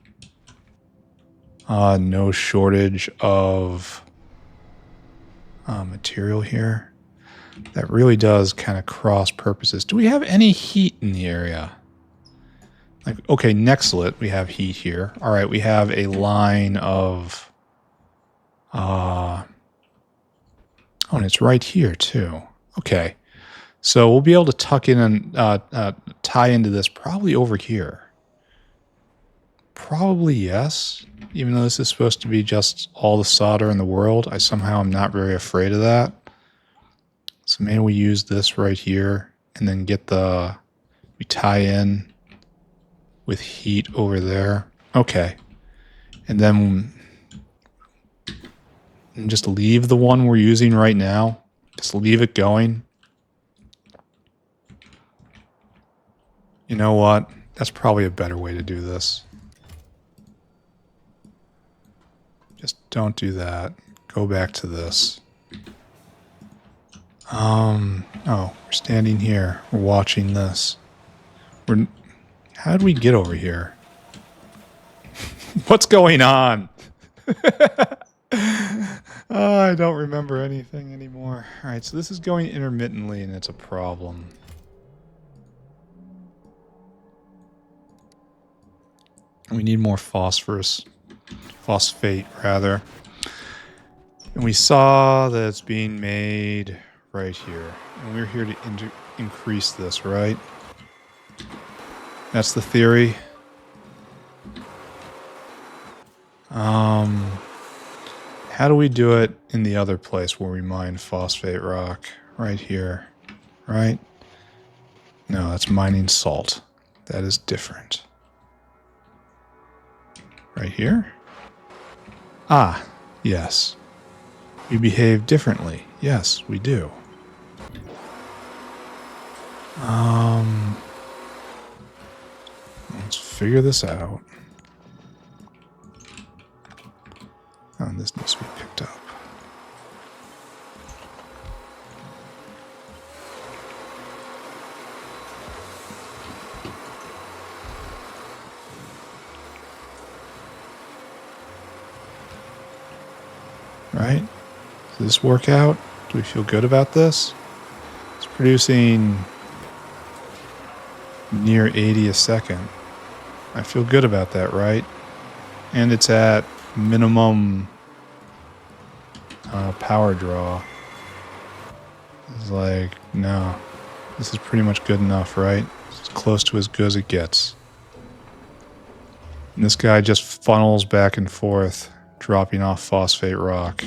no shortage of material here. That really does kind of cross purposes. Do we have any heat in the area? Like, okay, Nextlit, we have heat here. All right, we have a line of... oh, and it's right here, too. Okay. So we'll be able to tuck in and tie into this probably over here. Probably yes. Even though this is supposed to be just all the solder in the world, I somehow am not very afraid of that. So maybe we use this right here and then we tie in with heat over there. Okay. And then just leave the one we're using right now. Just leave it going. You know what? That's probably a better way to do this. Just don't do that. Go back to this. Oh, we're standing here. We're watching this. How did we get over here? What's going on? Oh, I don't remember anything anymore. All right, so this is going intermittently, and it's a problem. We need more phosphate, rather. And we saw that it's being made right here. And we're here to increase this, right? That's the theory. How do we do it in the other place where we mine phosphate rock? Right here, right? No, that's mining salt. That is different. Right here? Ah, yes. We behave differently. Yes, we do. Let's figure this out. Oh, this needs to be picked up. Right? Does this work out? Do we feel good about this? It's producing near 80 a second. I feel good about that, right? And it's at minimum power draw. It's like, no, this is pretty much good enough, right? It's close to as good as it gets. And this guy just funnels back and forth, dropping off phosphate rock.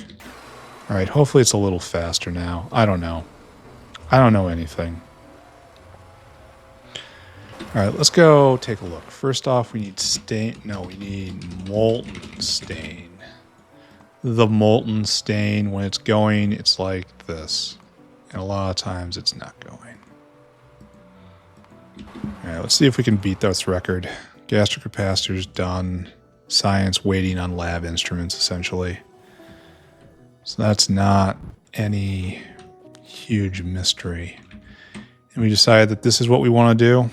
All right, hopefully it's a little faster now. I don't know. I don't know anything. All right, let's go take a look. First off, we need stain. No, we need molten stain. The molten stain, when it's going, it's like this. And a lot of times it's not going. All right, let's see if we can beat this record. Gastric capacitor's done. Science waiting on lab instruments, essentially. So that's not any huge mystery. And we decided that this is what we want to do.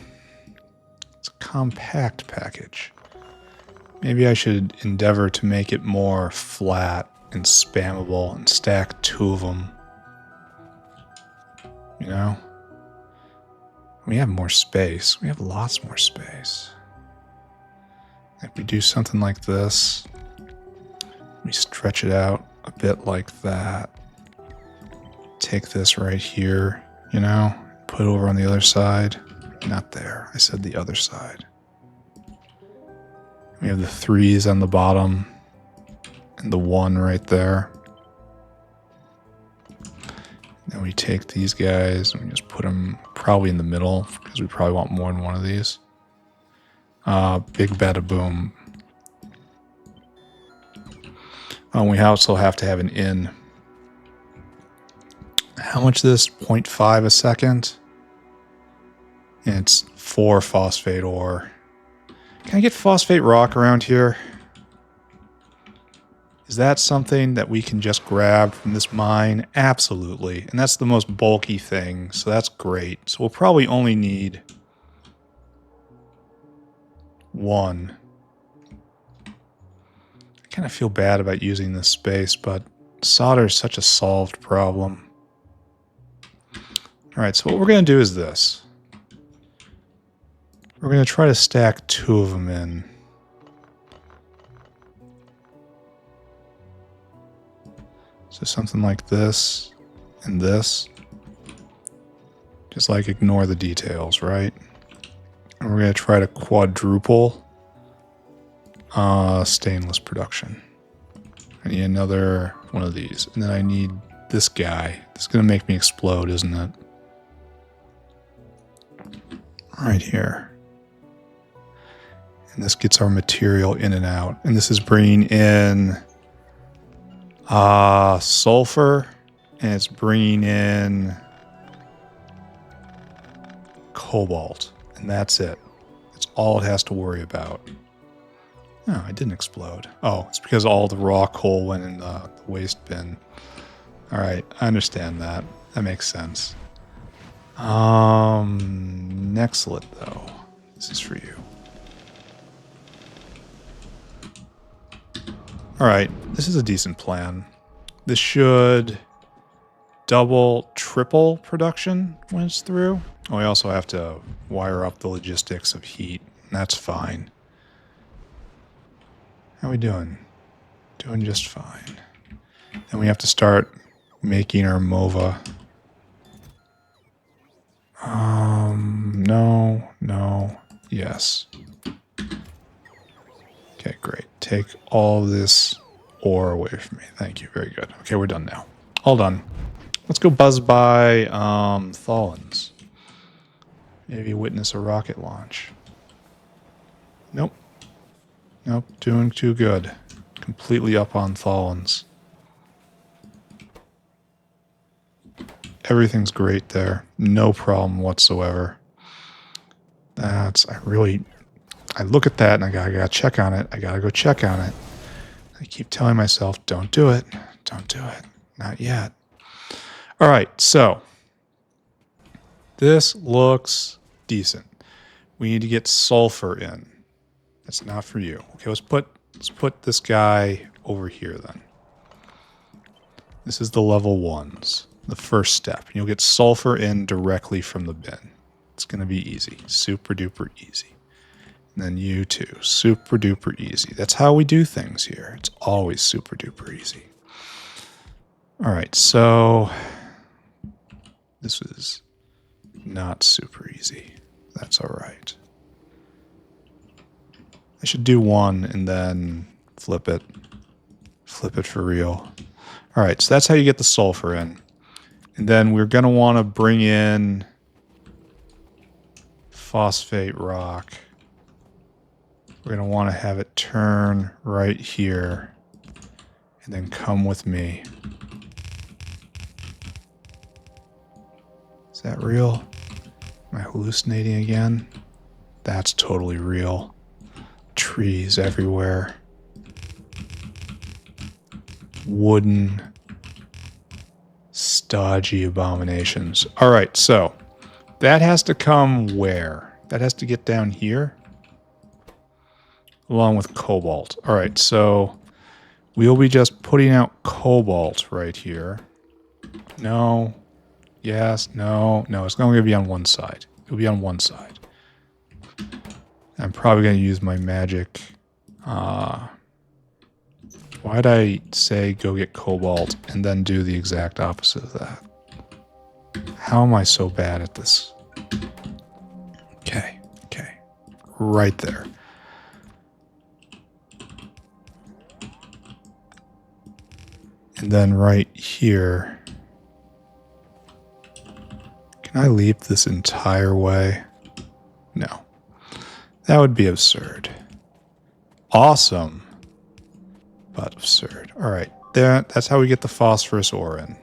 It's a compact package. Maybe I should endeavor to make it more flat and spammable and stack two of them. You know? We have more space. We have lots more space. If we do something like this, we stretch it out a bit like that. Take this right here, you know, put it over on the other side. Not there. I said the other side. We have the 3s on the bottom and the 1 right there. Then we take these guys and we just put them probably in the middle because we probably want more than one of these. Big bada boom. We also have to have an in. How much is this? 0.5 a second? And it's 4 phosphate ore. Can I get phosphate rock around here? Is that something that we can just grab from this mine? Absolutely. And that's the most bulky thing, so that's great. So we'll probably only need 1. I kind of feel bad about using this space, but solder is such a solved problem. All right, so what we're going to do is this. We're going to try to stack 2 of them in. So something like this and this. Just like ignore the details, right? And we're going to try to quadruple stainless production. I need another one of these. And then I need this guy. This is going to make me explode, isn't it? Right here. And this gets our material in and out. And this is bringing in sulfur. And it's bringing in cobalt. And that's it. That's all it has to worry about. No, it didn't explode. Oh, it's because all the raw coal went in the waste bin. All right, I understand that. That makes sense. Nextlet, though. This is for you. All right, this is a decent plan. This should double, triple production when it's through. Oh, we also have to wire up the logistics of heat. That's fine. How are we doing? Doing just fine. Then we have to start making our MOVA. No, yes. Okay, great. Take all this ore away from me. Thank you, very good. Okay, we're done now. All done. Let's go buzz by Tholins. Maybe witness a rocket launch. Nope. Nope, doing too good. Completely up on Tholins. Everything's great there. No problem whatsoever. I look at that and I gotta check on it. I gotta go check on it. I keep telling myself, don't do it. Don't do it. Not yet. All right, so this looks decent. We need to get sulfur in. That's not for you. Okay, let's put this guy over here then. This is the level 1s, the first step. You'll get sulfur in directly from the bin. It's going to be easy, super duper easy. And then you too, super duper easy. That's how we do things here. It's always super duper easy. All right, so This is not super easy. That's all right. I should do one and then flip it. Flip it for real. All right, so that's how you get the sulfur in. And then we're going to want to bring in phosphate rock. We're going to want to have it turn right here and then come with me. Is that real? Am I hallucinating again? That's totally real. Trees everywhere. Wooden, stodgy abominations. All right, so that has to come where? That has to get down here, along with cobalt. All right, so we'll be just putting out cobalt right here. No. Yes. No. No, it's going to be on one side. It'll be on one side. I'm probably going to use my magic. Why'd I say go get cobalt and then do the exact opposite of that? How am I so bad at this? Okay. Okay. Right there. And then right here. Can I leap this entire way? No. That would be absurd. Awesome. But absurd. All right. That's how we get the phosphorus ore in.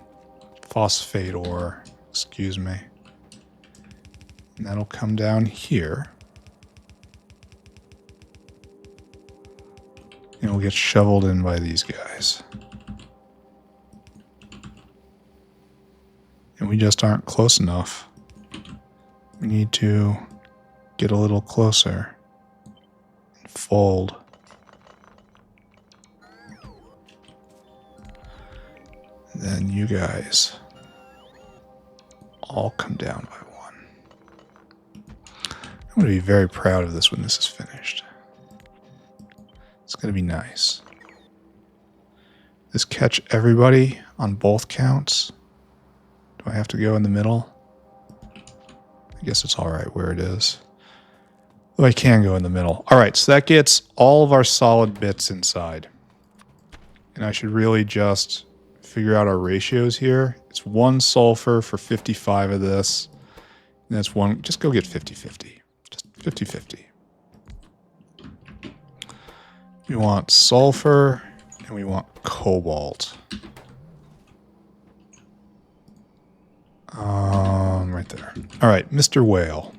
Phosphate ore. Excuse me. And that'll come down here. And we'll get shoveled in by these guys. And we just aren't close enough. We need to get a little closer. And fold. And then you guys all come down by one. I'm going to be very proud of this when this is finished. It's going to be nice. This catch everybody on both counts. Do I have to go in the middle? I guess it's all right where it is. Though I can go in the middle. All right, so that gets all of our solid bits inside. And I should really just figure out our ratios here. It's 1 sulfur for 55 of this. And that's one. Just go get 50-50. Just 50-50. We want sulfur and we want cobalt. Right there. All right, Mr. Whale.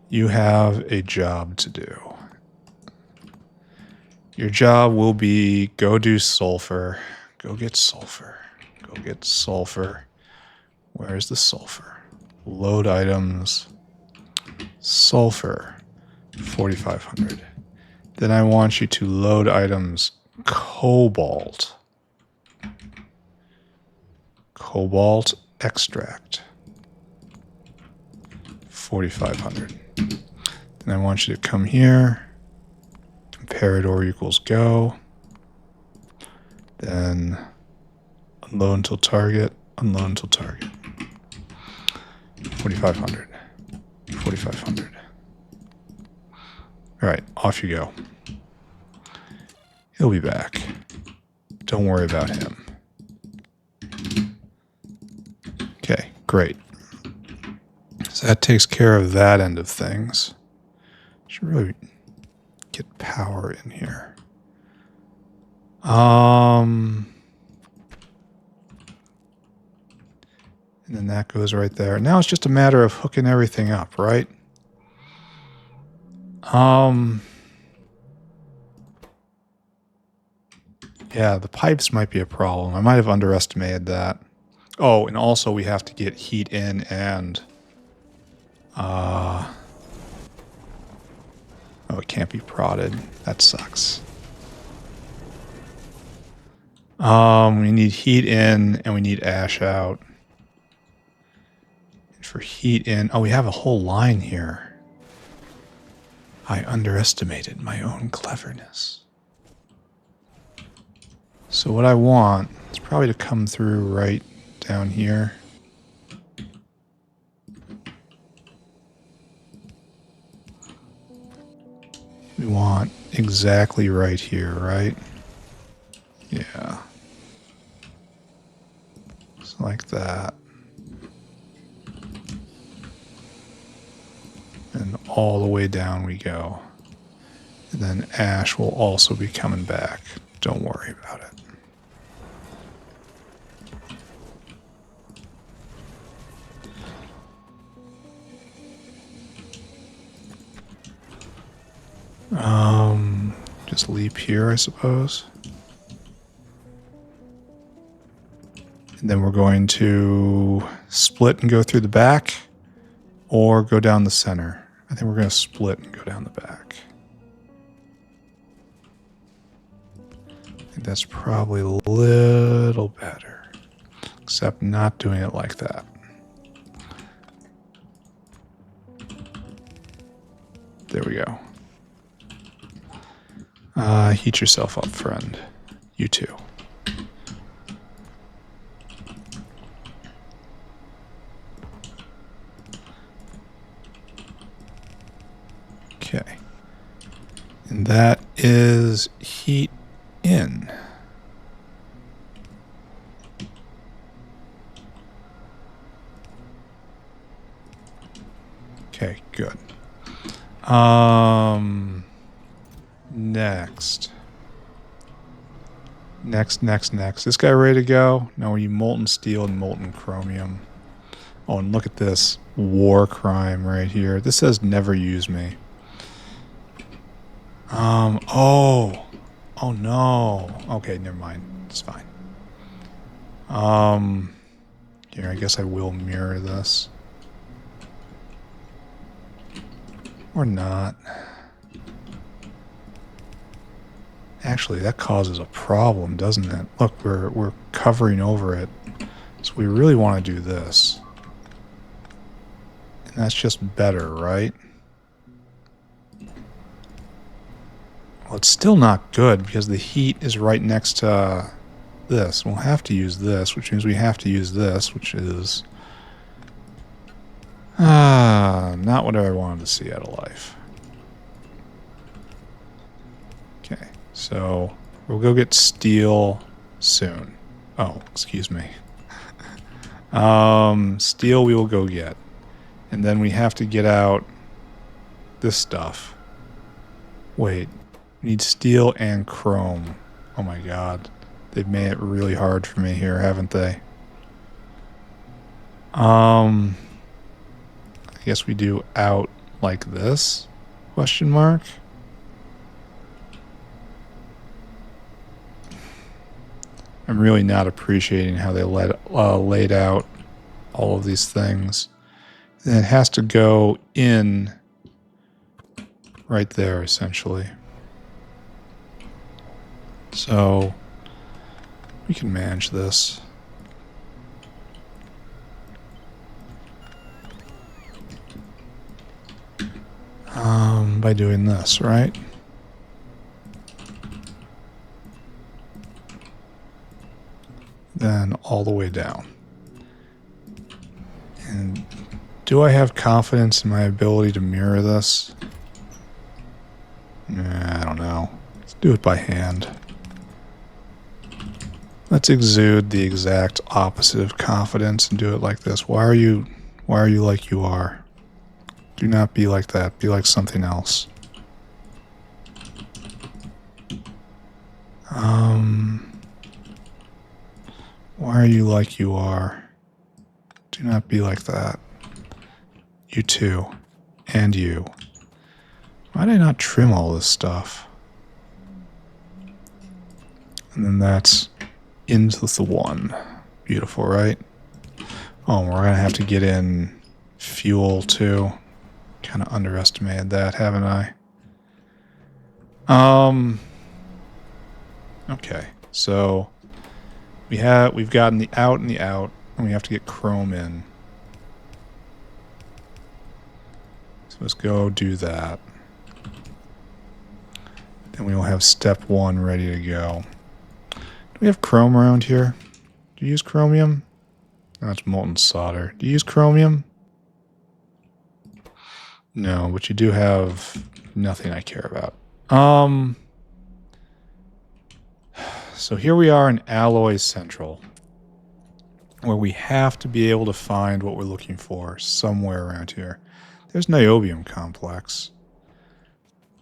You have a job to do. Your job will be go do sulfur. Go get sulfur. Go get sulfur. Where's the sulfur? Load items. Sulfur. 4,500. Then I want you to load items. Cobalt. Cobalt extract. 4,500. Then I want you to come here. Comparador equals go. Then unload until target. Unload until target. 4,500. 4,500. All right, off you go. He'll be back. Don't worry about him. Okay, great. So that takes care of that end of things. Should really get power in here. And then that goes right there. Now it's just a matter of hooking everything up, right? Yeah, the pipes might be a problem. I might have underestimated that. Oh, and also we have to get heat in and... Oh, it can't be prodded. That sucks. We need heat in and we need ash out. And for heat in... Oh, we have a whole line here. I underestimated my own cleverness. So what I want is probably to come through right down here. we want exactly right here, right? Yeah. Just like that. And all the way down we go. And then Ash will also be coming back. Don't worry about it. Just leap here, I suppose. And then we're going to split and go through the back or go down the center. I think we're going to split and go down the back. I think that's probably a little better, except not doing it like that. There we go. Heat yourself up, friend. You too. Okay. And that is heat in. Okay, good. Next. This guy ready to go? No, we need molten steel and molten chromium. Oh, and look at this war crime right here. This says never use me. Oh no. Okay, never mind. It's fine. Here, I guess I will mirror this. Or not. Actually, that causes a problem, doesn't it? Look, we're covering over it. So we really want to do this. And that's just better, right? Well, it's still not good because the heat is right next to this. We'll have to use this, which means we have to use this, which is not what I wanted to see out of life. Okay, so we'll go get steel soon. Oh, excuse me. Steel we will go get. And then we have to get out this stuff. Wait, we need steel and chrome. Oh my god. They've made it really hard for me here, haven't they? I guess we do out like this? Question mark? I'm really not appreciating how they laid out all of these things. And it has to go in right there, essentially. So we can manage this. By doing this, right? Then all the way down. And do I have confidence in my ability to mirror this? I don't know. Let's do it by hand. Let's exude the exact opposite of confidence and do it like this. Why are you like you are? Do not be like that. Be like something else. Why are you like you are? Do not be like that. You too. And you. Why did I not trim all this stuff? And then that's into the one. Beautiful, right? Oh, we're going to have to get in fuel too. Kind of underestimated that, haven't I? Okay, so we've gotten the out and the out, and we have to get chrome in. So let's go do that. Then we will have step one ready to go. Do we have chrome around here? Do you use chromium? No, it's molten solder. Do you use chromium? No, but you do have nothing I care about. So here we are in Alloy Central, where we have to be able to find what we're looking for somewhere around here. There's niobium complex.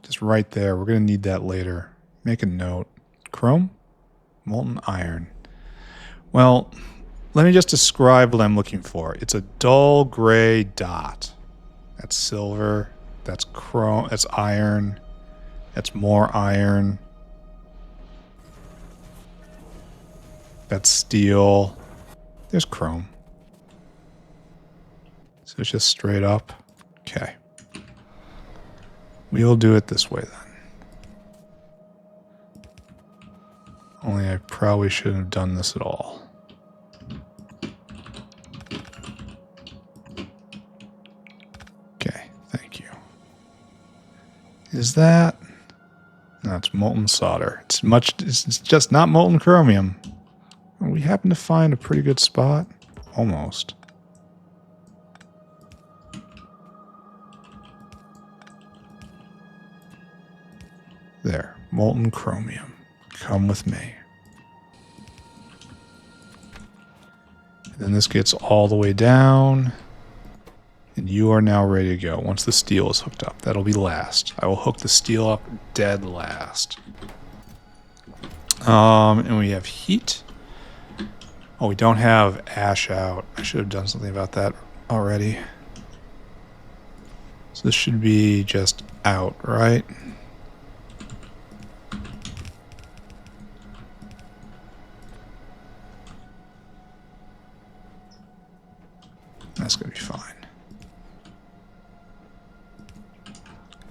Just right there. We're going to need that later. Make a note. Chrome? Molten iron. Well, let me just describe what I'm looking for. It's a dull gray dot. That's silver. That's chrome. That's iron. That's more iron. That's steel. There's chrome. So it's just straight up. Okay. We'll do it this way then. Only I probably shouldn't have done this at all. Okay, thank you. Is that... No, it's molten solder. It's just not molten chromium. We happen to find a pretty good spot. Almost. There. Molten chromium. Come with me. And then this gets all the way down. And you are now ready to go. Once the steel is hooked up. That'll be last. I will hook the steel up dead last. And we have heat. Oh, we don't have ash out. I should have done something about that already. So this should be just out, right? That's going to be fine.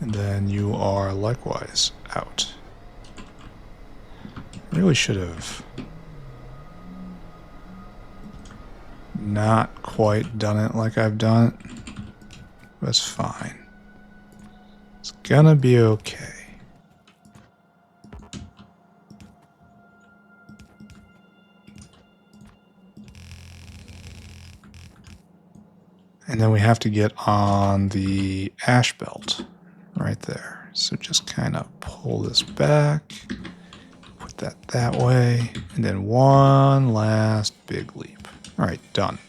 And then you are likewise out. Really should have not quite done it like I've done it. That's fine. It's gonna be okay. And then we have to get on the ash belt right there. So just kind of pull this back, put that way, and then one last big leap. All right, done.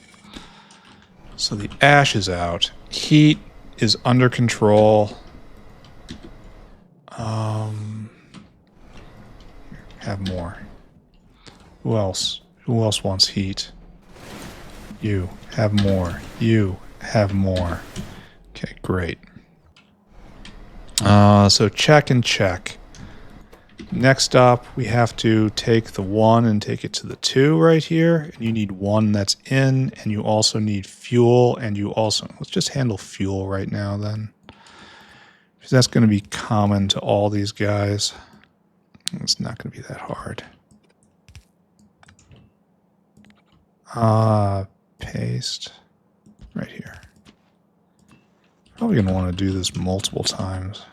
So the ash is out. Heat is under control. Have more. Who else? Who else wants heat? You have more. You have more. Okay, great. So check and check. Next up, we have to take the 1 and take it to the 2 right here. And you need 1 that's in, and you also need fuel, and you also... Let's just handle fuel right now, then. Because that's going to be common to all these guys. It's not going to be that hard. Paste. Right here. Probably going to want to do this multiple times.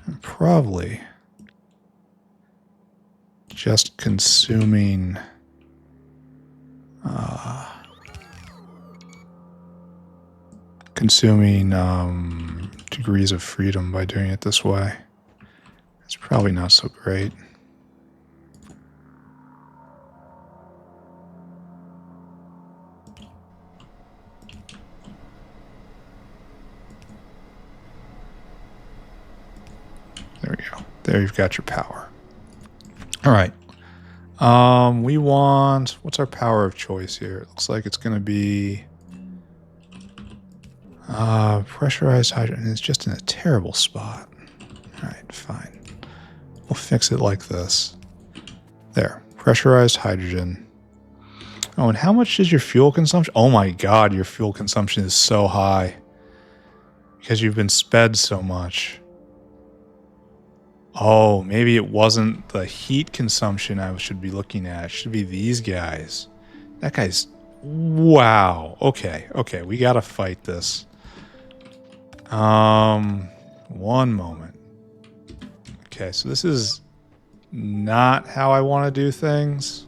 And probably just consuming degrees of freedom by doing it this way. It's probably not so great. There we go. There you've got your power. All right. We want... What's our power of choice here? It looks like it's going to be... pressurized hydrogen. It's just in a terrible spot. All right, fine. We'll fix it like this. There. Pressurized hydrogen. Oh, and how much is your fuel consumption? Oh my god, your fuel consumption is so high. Because you've been sped so much. Oh, maybe it wasn't the heat consumption I should be looking at. It should be these guys. That guy's... Wow. Okay, okay, we gotta fight this. One moment. Okay, so this is not how I want to do things.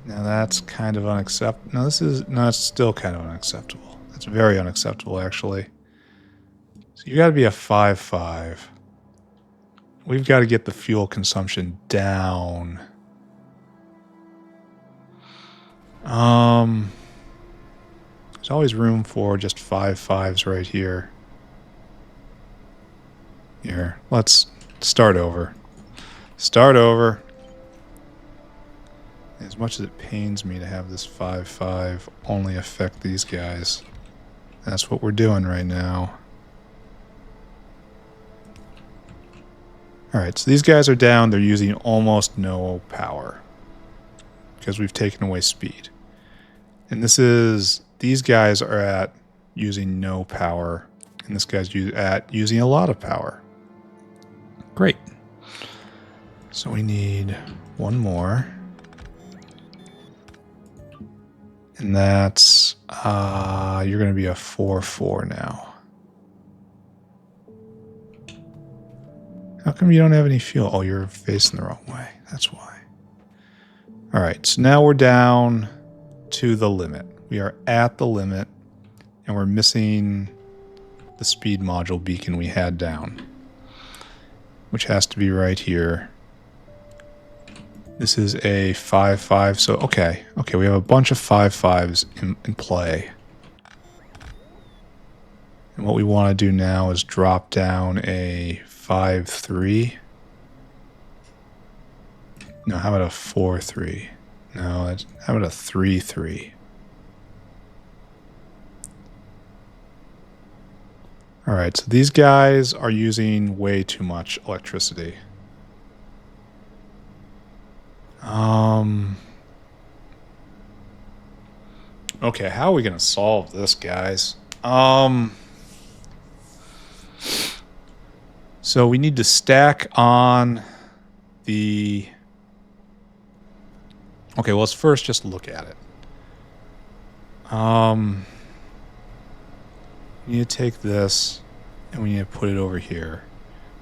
Now that's kind of unacceptable. No, it's still kind of unacceptable. It's very unacceptable, actually. So you got to be a 5.5. We've got to get the fuel consumption down. There's always room for just 5.5s right here. Here, let's start over. Start over. As much as it pains me to have this 5.5 only affect these guys, that's what we're doing right now. Alright, so these guys are down. They're using almost no power because we've taken away speed. And these guys are at using no power, and this guy's at using a lot of power. Great. So we need one more. And that's, you're going to be a 4.4 now. How come you don't have any fuel? Oh, you're facing the wrong way. That's why. All right, so now we're down to the limit. We are at the limit, and we're missing the speed module beacon we had down, which has to be right here. This is a 5.5, so okay, we have a bunch of 5.5s in play. And what we want to do now is drop down a 5.3. No, how about a 4.3? No, how about a 3.3? Alright, so these guys are using way too much electricity. Okay, how are we going to solve this, guys? So we need to stack on the... Okay, well, let's first just look at it. We need to take this, and we need to put it over here.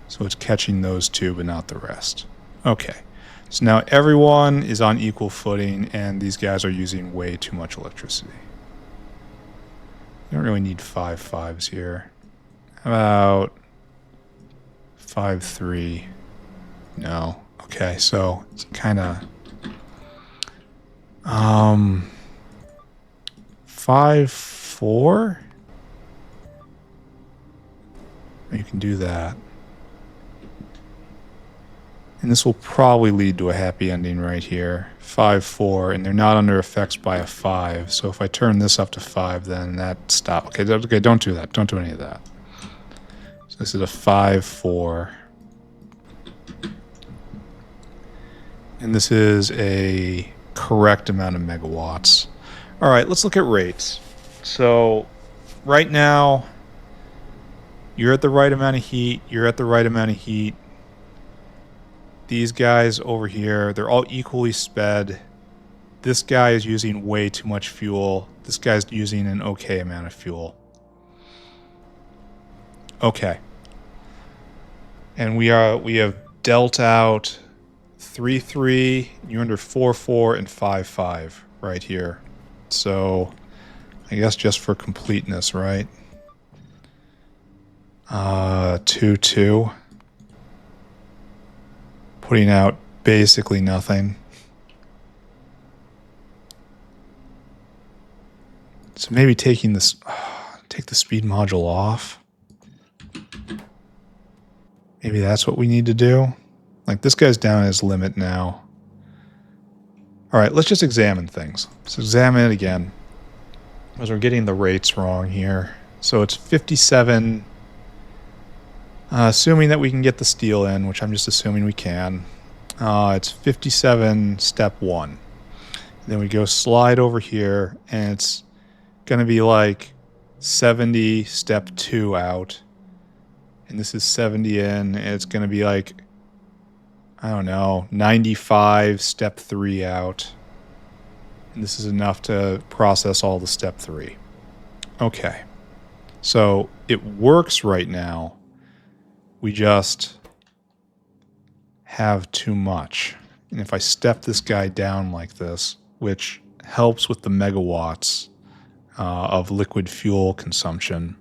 So it's catching those two, but not the rest. Okay. So now everyone is on equal footing, and these guys are using way too much electricity. You don't really need 5.5s here. How about 5.3? No. Okay, so it's kind of... 5.4? You can do that. And this will probably lead to a happy ending right here. 5.4, and they're not under effects by a 5. So if I turn this up to 5, then that stops. Okay, don't do that. Don't do any of that. So this is a 5.4. And this is a correct amount of megawatts. All right, let's look at rates. So right now, you're at the right amount of heat. You're at the right amount of heat. These guys over here, they're all equally sped. This guy is using way too much fuel. This guy's using an okay amount of fuel. Okay. And we have dealt out 3.3. You're under 4.4 and 5.5 right here. So I guess just for completeness, right? 2.2. Putting out basically nothing. So maybe taking this, take the speed module off. Maybe that's what we need to do. Like, this guy's down at his limit now. All right, let's just examine things. Let's examine it again, because we're getting the rates wrong here. So it's 57, assuming that we can get the steel in, which I'm just assuming we can. It's 57 step 1. Then we go slide over here, and it's going to be like 70 step 2 out. And this is 70 in, and it's going to be like, I don't know, 95 step 3 out. And this is enough to process all the step 3. Okay. So it works right now. We just have too much. And if I step this guy down like this, which helps with the megawatts of liquid fuel consumption,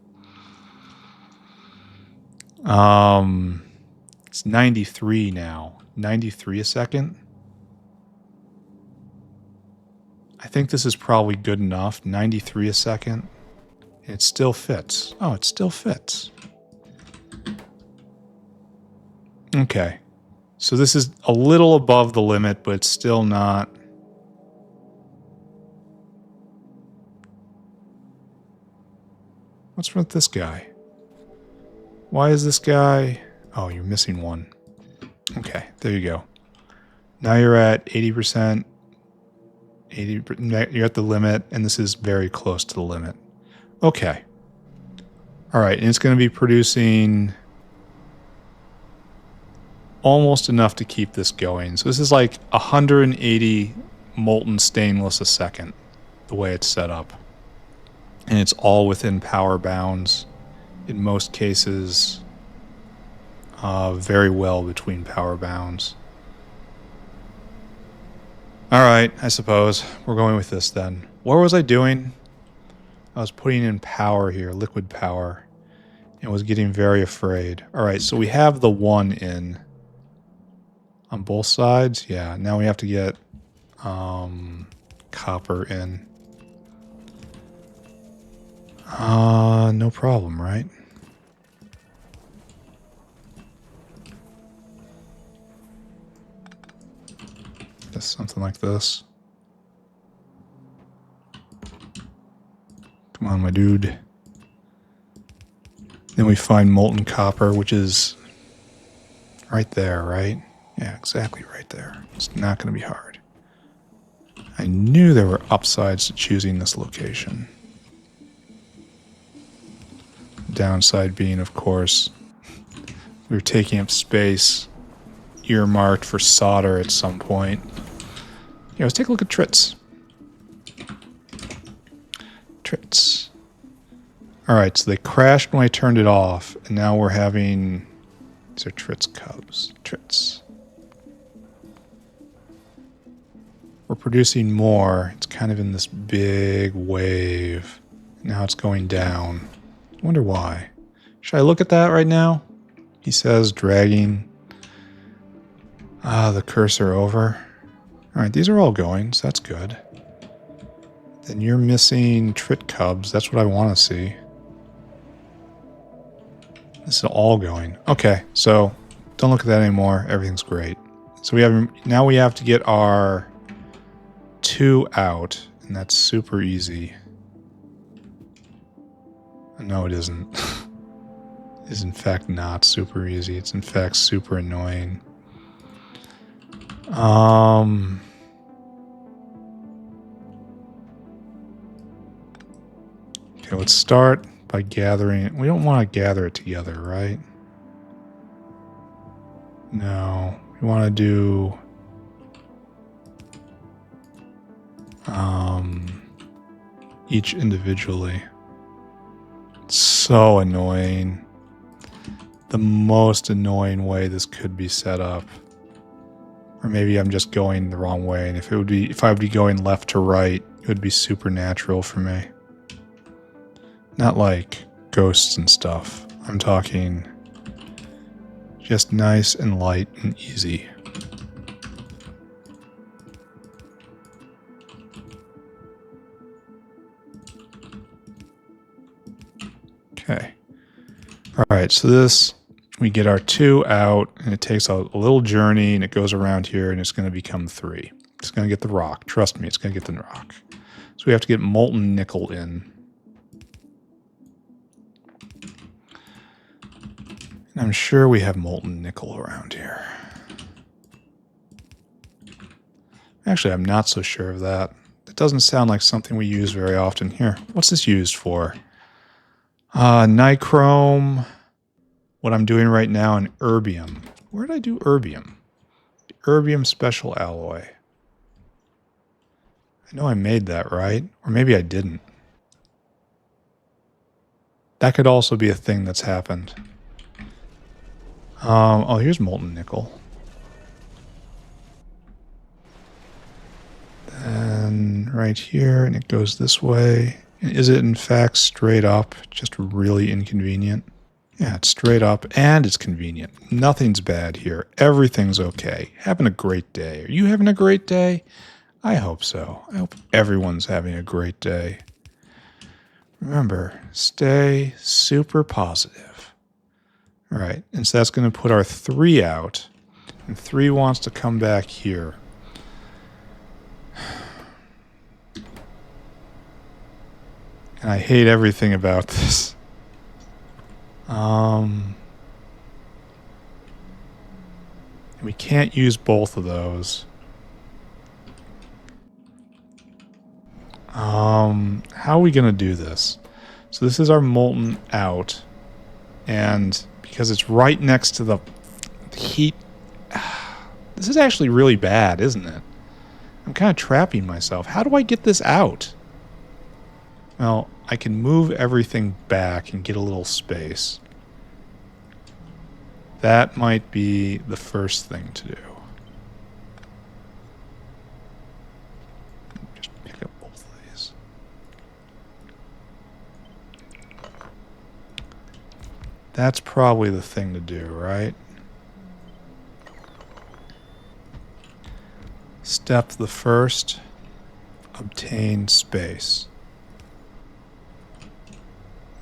It's 93 now. 93 a second. I think this is probably good enough. 93 a second. It still fits. Oh, it still fits. Okay. So this is a little above the limit, but it's still not. What's wrong with this guy? Why is this guy... Oh, you're missing one. Okay, there you go. Now you're at 80%. You're at the limit, and this is very close to the limit. Okay. All right, and it's going to be producing almost enough to keep this going. So this is like 180 molten stainless a second, the way it's set up. And it's all within power bounds. In most cases, very well between power bounds. All right, I suppose we're going with this then. What was I doing? I was putting in power here, liquid power, and was getting very afraid. All right, so we have the 1 in on both sides. Yeah, now we have to get copper in. No problem, right? Just something like this. Come on, my dude. Then we find molten copper, which is right there, right? Yeah, exactly right there. It's not going to be hard. I knew there were upsides to choosing this location. Downside being, of course, we were taking up space earmarked for solder at some point. Yeah, let's take a look at Trits. Trits. Alright, so they crashed when I turned it off, and now we're having... These are Trits cubs. Trits. We're producing more. It's kind of in this big wave. Now it's going down. I wonder why. Should I look at that right now? He says, dragging the cursor over. Alright, these are all going, so that's good. Then you're missing Trit cubs. That's what I want to see. This is all going. Okay, so don't look at that anymore. Everything's great. So now we have to get our 2 out, and that's super easy. No, it isn't. It is in fact not super easy. It's in fact super annoying. Okay, let's start by gathering it. We don't want to gather it together, right? No, we want to do each individually. It's so annoying. The most annoying way this could be set up. Or maybe I'm just going the wrong way, and if I would be going left to right, it would be supernatural for me. Not like ghosts and stuff. I'm talking just nice and light and easy. Okay. Alright, so this, we get our 2 out, and it takes a little journey, and it goes around here, and it's going to become 3. It's going to get the rock. Trust me, it's going to get the rock. So we have to get molten nickel in. And I'm sure we have molten nickel around here. Actually, I'm not so sure of that. It doesn't sound like something we use very often. Here, what's this used for? Nichrome. What I'm doing right now in erbium. Where did I do erbium? The erbium special alloy. I know I made that, right? Or maybe I didn't. That could also be a thing that's happened. Oh, here's molten nickel. Then right here, and it goes this way. And is it in fact straight up? Just really inconvenient. Yeah, it's straight up and it's convenient. Nothing's bad here. Everything's okay. Having a great day. Are you having a great day? I hope so. I hope everyone's having a great day. Remember, stay super positive. All right, and so that's going to put our 3 out, and 3 wants to come back here. And I hate everything about this. We can't use both of those. How are we going to do this? So this is our molten out. And because it's right next to the heat... This is actually really bad, isn't it? I'm kind of trapping myself. How do I get this out? Well, I can move everything back and get a little space. That might be the first thing to do. Just pick up both of these. That's probably the thing to do, right? Step the first, obtain space.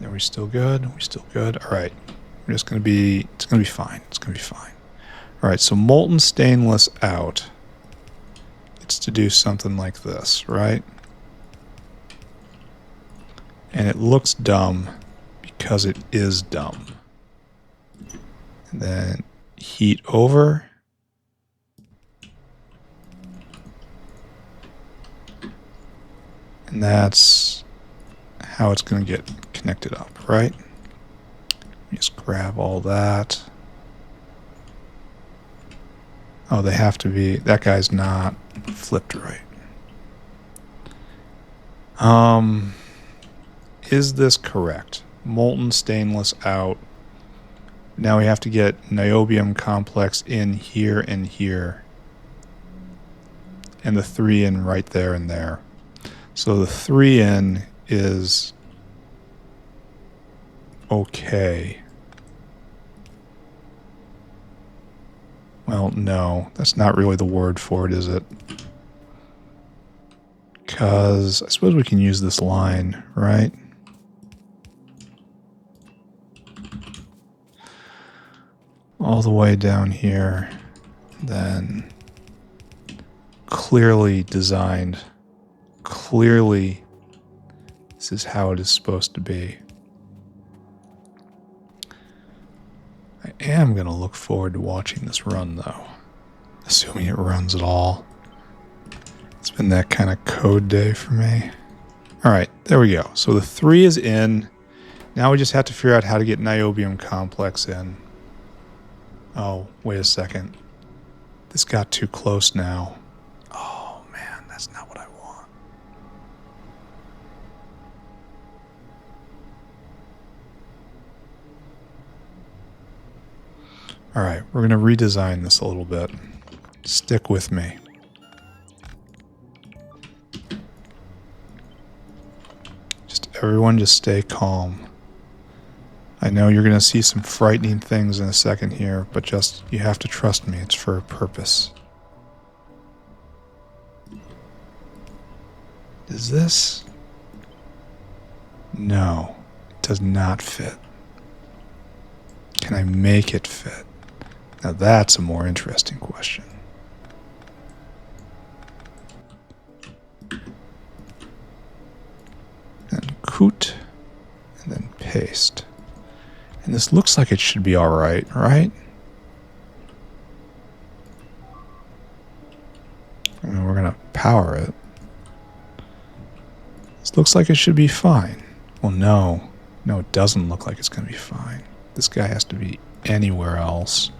Are we still good? Are we still good? All right. We're just going to be, it's going to be fine. It's going to be fine. All right. So molten stainless out. It's to do something like this, right? And it looks dumb because it is dumb. And then heat over. And that's how it's going to get connected up, right? Just grab all that. Oh, they have to be... That guy's not flipped right. Is this correct? Molten stainless out. Now we have to get niobium complex in here and here. And the 3 in right there and there. So the 3 in is okay. Well, no, that's not really the word for it, is it? Because I suppose we can use this line, right? All the way down here, then clearly designed. Clearly, this is how it is supposed to be. I am going to look forward to watching this run, though. Assuming it runs at all. It's been that kind of code day for me. Alright, there we go. So the 3 is in. Now we just have to figure out how to get niobium complex in. Oh, wait a second. This got too close now. Oh, man, that's not what I want. Alright, we're going to redesign this a little bit. Stick with me. Everyone just stay calm. I know you're going to see some frightening things in a second here, but just, you have to trust me. It's for a purpose. Is this? No, it does not fit. Can I make it fit? Now that's a more interesting question. Coot, and then paste. And this looks like it should be alright, right? And we're going to power it. This looks like it should be fine. Well, no. No, it doesn't look like it's going to be fine. This guy has to be anywhere else.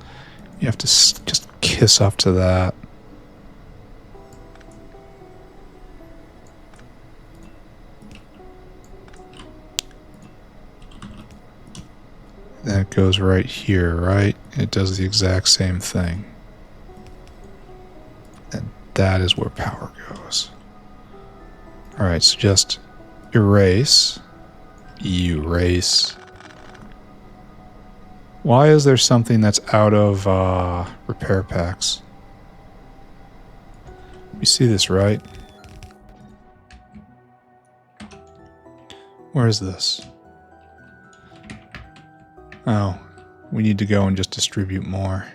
You have to just kiss up to that. Then it goes right here, right? It does the exact same thing. And that is where power goes. Alright, so just erase. Why is there something that's out of repair packs? You see this, right? Where is this? Oh, we need to go and just distribute more.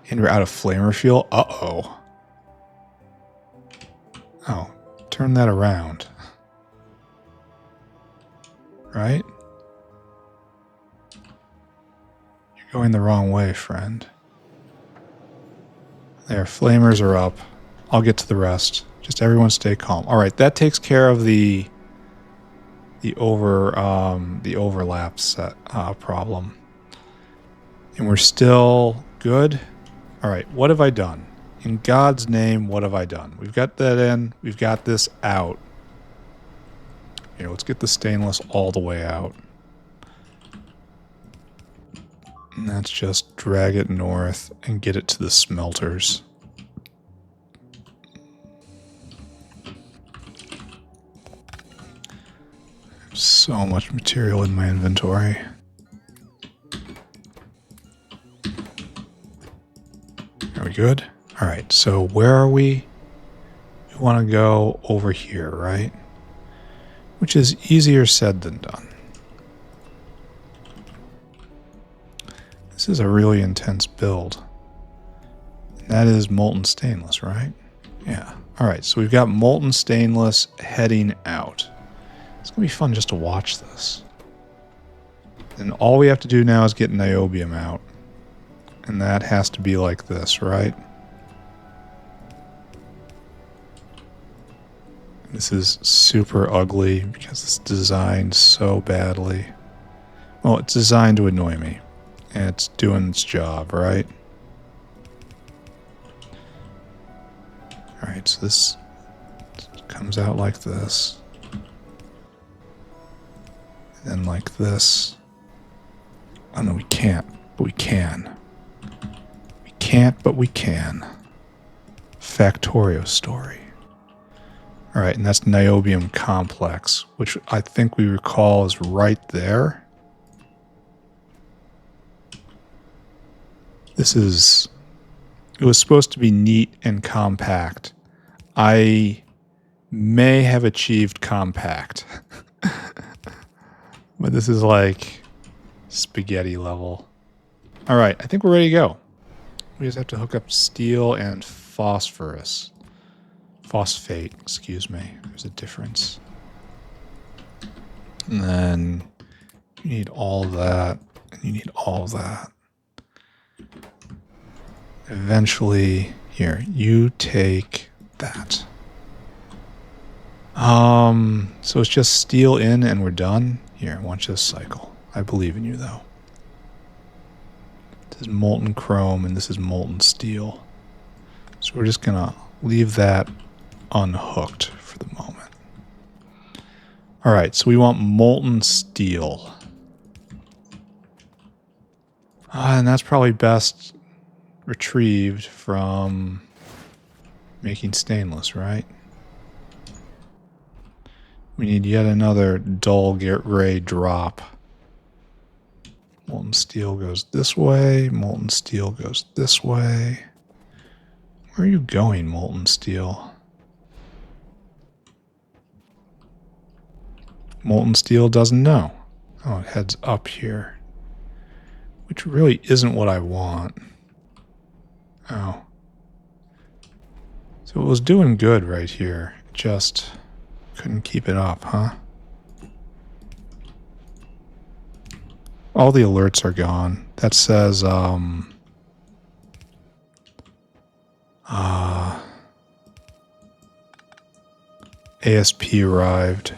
And we're out of flamer fuel? Uh-oh. Oh, turn that around. Right? You're going the wrong way, friend. There, flamers are up. I'll get to the rest. Just everyone stay calm. All right, that takes care of the overlap set problem. And we're still good. All right, what have I done? In God's name, what have I done? We've got that in. We've got this out. Here, let's get the stainless all the way out. And that's just drag it north and get it to the smelters. So much material in my inventory. Are we good? All right, so where are we? We want to go over here, right? Which is easier said than done. This is a really intense build. And that is molten stainless, right? Yeah. All right, so we've got molten stainless heading out. It's going to be fun just to watch this. And all we have to do now is get niobium out. And that has to be like this, right? This is super ugly because it's designed so badly. Well, it's designed to annoy me. And it's doing its job, right? Alright, so this comes out like this. And then like this. Oh no, we can't, but we can. We can't, but we can. Factorio story. Alright, and that's niobium complex, which I think we recall is right there. It was supposed to be neat and compact. I may have achieved compact. But this is like spaghetti level. All right, I think we're ready to go. We just have to hook up steel and phosphorus. Phosphate, excuse me. There's a difference. And then you need all that, and you need all that. Eventually, here, you take that. So it's just steel in and we're done. Here, watch this cycle. I believe in you, though. This is molten chrome and this is molten steel. So we're just gonna leave that unhooked for the moment. All right, so we want molten steel. And that's probably best retrieved from making stainless, right? We need yet another dull gray drop. Molten steel goes this way. Molten steel goes this way. Where are you going, molten steel? Molten steel doesn't know. Oh, it heads up here. Which really isn't what I want. Oh. So it was doing good right here. It just couldn't keep it up, huh? All the alerts are gone. That says, ASP arrived.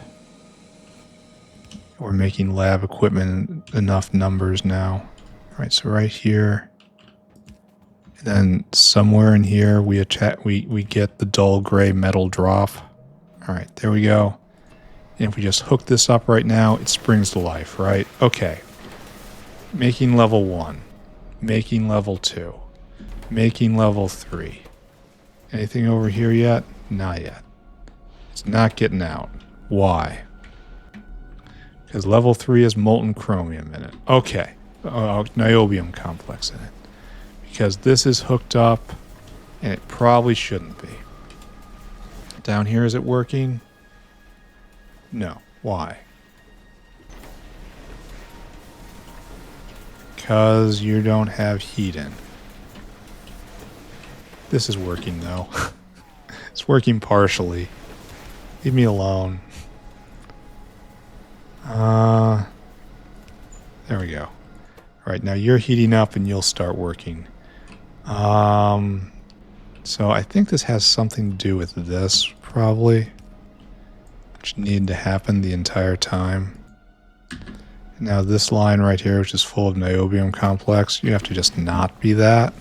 We're making lab equipment enough numbers now. All right, so right here. And then somewhere in here we get the dull gray metal drop. All right, there we go. And if we just hook this up right now, it springs to life, right? Okay. Making level 1. Making level 2. Making level 3. Anything over here yet? Not yet. It's not getting out. Why? Because level 3 is molten chromium in it. Okay. niobium complex in it. Because this is hooked up, and it probably shouldn't be. Down here, is it working? No. Why? Because you don't have heat in. This is working, though. It's working partially. Leave me alone. There we go. All right, now you're heating up and you'll start working. So I think this has something to do with this, probably. Which needed to happen the entire time. Now this line right here, which is full of niobium complex, you have to just not be that.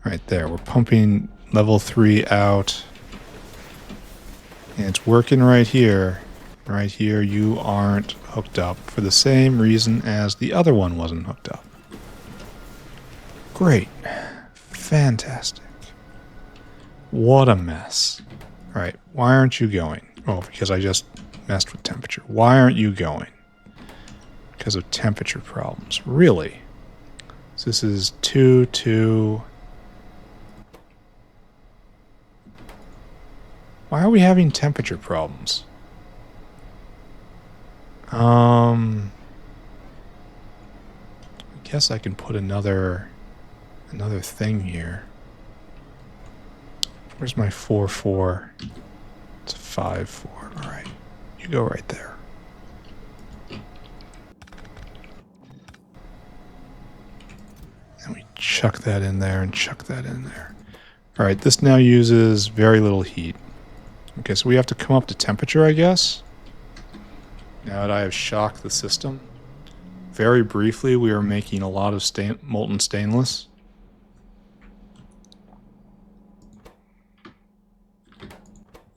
Right there, we're pumping level 3 out. And it's working right here. Right here, you aren't hooked up for the same reason as the other one wasn't hooked up. Great. Fantastic. What a mess. Right, why aren't you going? Oh, because I just messed with temperature. Why aren't you going? Because of temperature problems. Really? So this is 2, 2. Why are we having temperature problems? I guess I can put another thing here. Where's my 4, 4? It's a 5, 4. All right, you go right there. And we chuck that in there and chuck that in there. All right, this now uses very little heat. Okay, so we have to come up to temperature, I guess. Now that I have shocked the system. Very briefly, we were making a lot of molten stainless.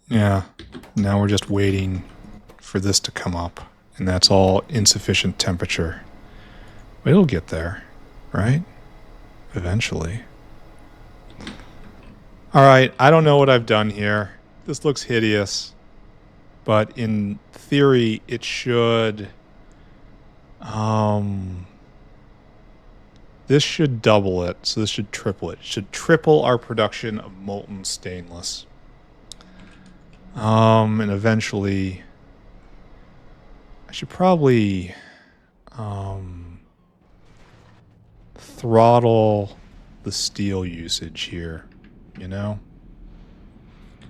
Yeah, now we're just waiting for this to come up. And that's all insufficient temperature. But it'll get there, right? Eventually. Alright, I don't know what I've done here. This looks hideous. But in theory, it should... this should double it, so this should triple it. It should triple our production of molten stainless. And eventually... I should probably... throttle the steel usage here, you know?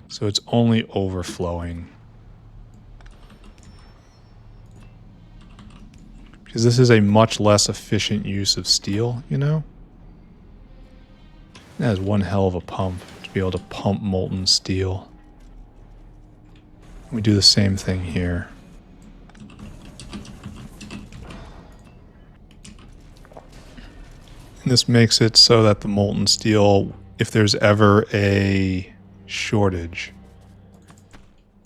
So it's only overflowing. Because this is a much less efficient use of steel, you know? That is one hell of a pump to be able to pump molten steel. We do the same thing here. And this makes it so that the molten steel, if there's ever a shortage,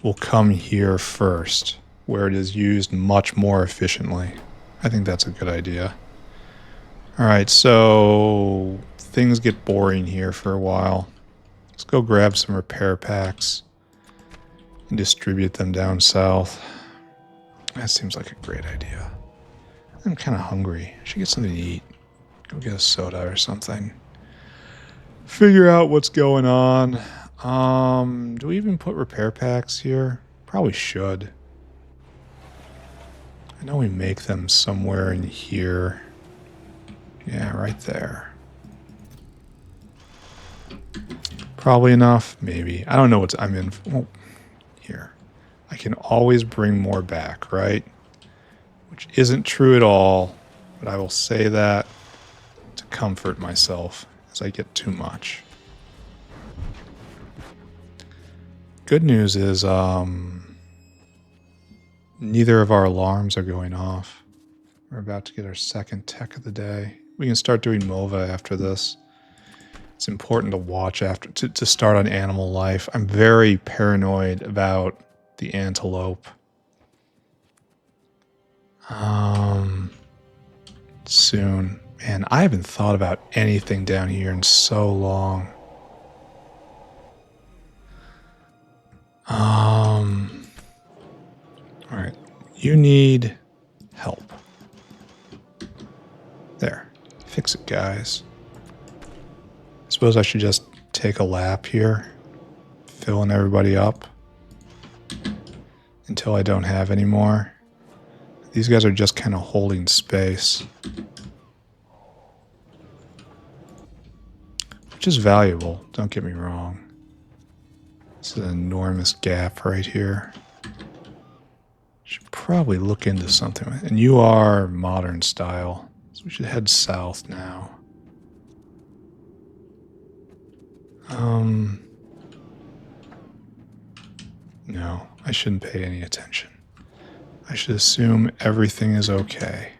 will come here first, where it is used much more efficiently. I think that's a good idea. Alright, so things get boring here for a while. Let's go grab some repair packs and distribute them down south. That seems like a great idea. I'm kind of hungry. I should get something to eat. Go get a soda or something. Figure out what's going on. Do we even put repair packs here? Probably should. I know we make them somewhere in here. Yeah, right there. Probably enough, maybe. I don't know what's... I'm in... Oh, here. I can always bring more back, right? Which isn't true at all, but I will say that to comfort myself as I get too much. Good news is, neither of our alarms are going off. We're about to get our second tech of the day. We can start doing MOVA after this. It's important to watch after to start on animal life. I'm very paranoid about the antelope. Soon. Man, I haven't thought about anything down here in so long. Alright. You need help. fix it, guys. I suppose I should just take a lap here, filling everybody up until I don't have any more. These guys are just kind of holding space, which is valuable, don't get me wrong. This is an enormous gap right here. Should probably look into something. And you are modern style, so we should head south now. No, I shouldn't pay any attention. I should assume everything is okay.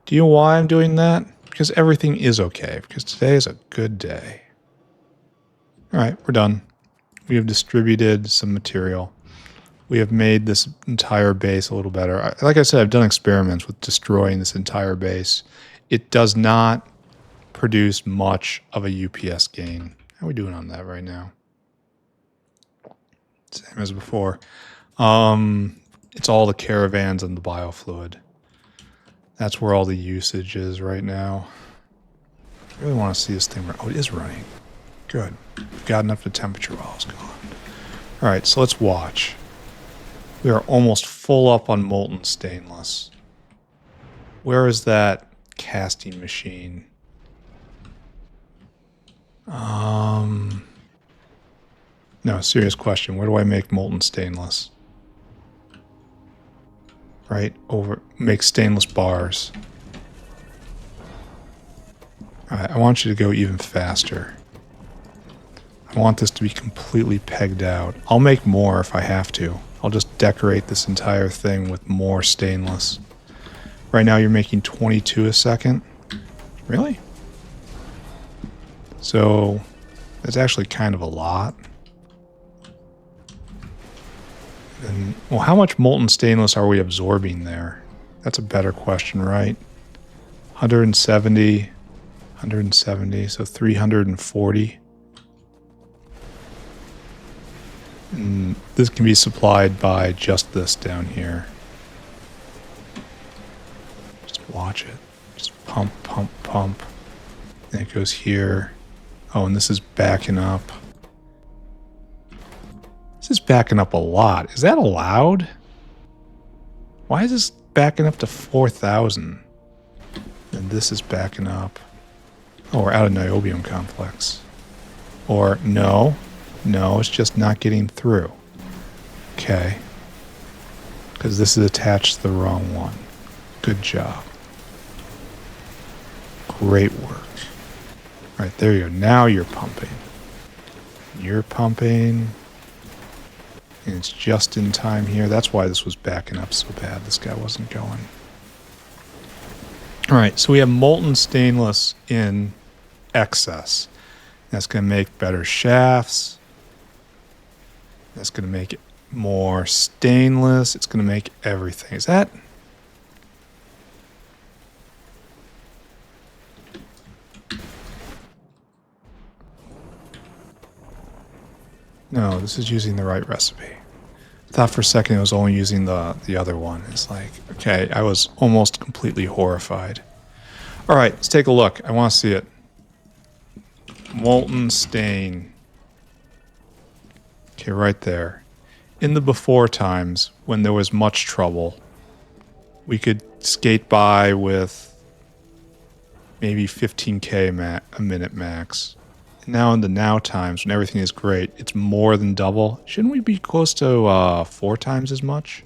Do you know why I'm doing that? Because everything is okay, because today is a good day. Alright, we're done. We have distributed some material. We have made this entire base a little better. Like I said, I've done experiments with destroying this entire base. It does not produce much of a UPS gain. How are we doing on that right now? Same as before. It's all the caravans and the biofluid. That's where all the usage is right now. I really want to see this thing run. Oh, it is running. Good. We've gotten up to temperature while it's gone. Alright, so let's watch. We are almost full up on molten stainless. Where is that casting machine? No, serious question. Where do I make molten stainless? Right over, make stainless bars. Alright, I want you to go even faster. I want this to be completely pegged out. I'll make more if I have to. I'll just decorate this entire thing with more stainless. Right now you're making 22 a second. Really? So, that's actually kind of a lot. And, well, how much molten stainless are we absorbing there? That's a better question, right? 170, so 340. And this can be supplied by just this down here. Just watch it. Just pump, pump, pump. And it goes here. Oh, and this is backing up. This is backing up a lot. Is that allowed? Why is this backing up to 4,000? And this is backing up. Oh, we're out of niobium complex. Or no. No, it's just not getting through. Okay. Because this is attached to the wrong one. Good job. Great work. Alright, there you go. Now you're pumping. You're pumping. And it's just in time here. That's why this was backing up so bad. This guy wasn't going. Alright, so we have molten stainless in excess. That's going to make better shafts. That's going to make it more stainless. It's going to make everything. Is that? No, this is using the right recipe. I thought for a second it was only using the other one. It's like, okay, I was almost completely horrified. All right, let's take a look. I want to see it. Molten stain. Okay, right there. In the before times, when there was much trouble, we could skate by with maybe 15k a minute max. Now in the now times, when everything is great, it's more than double. Shouldn't we be close to 4 times as much?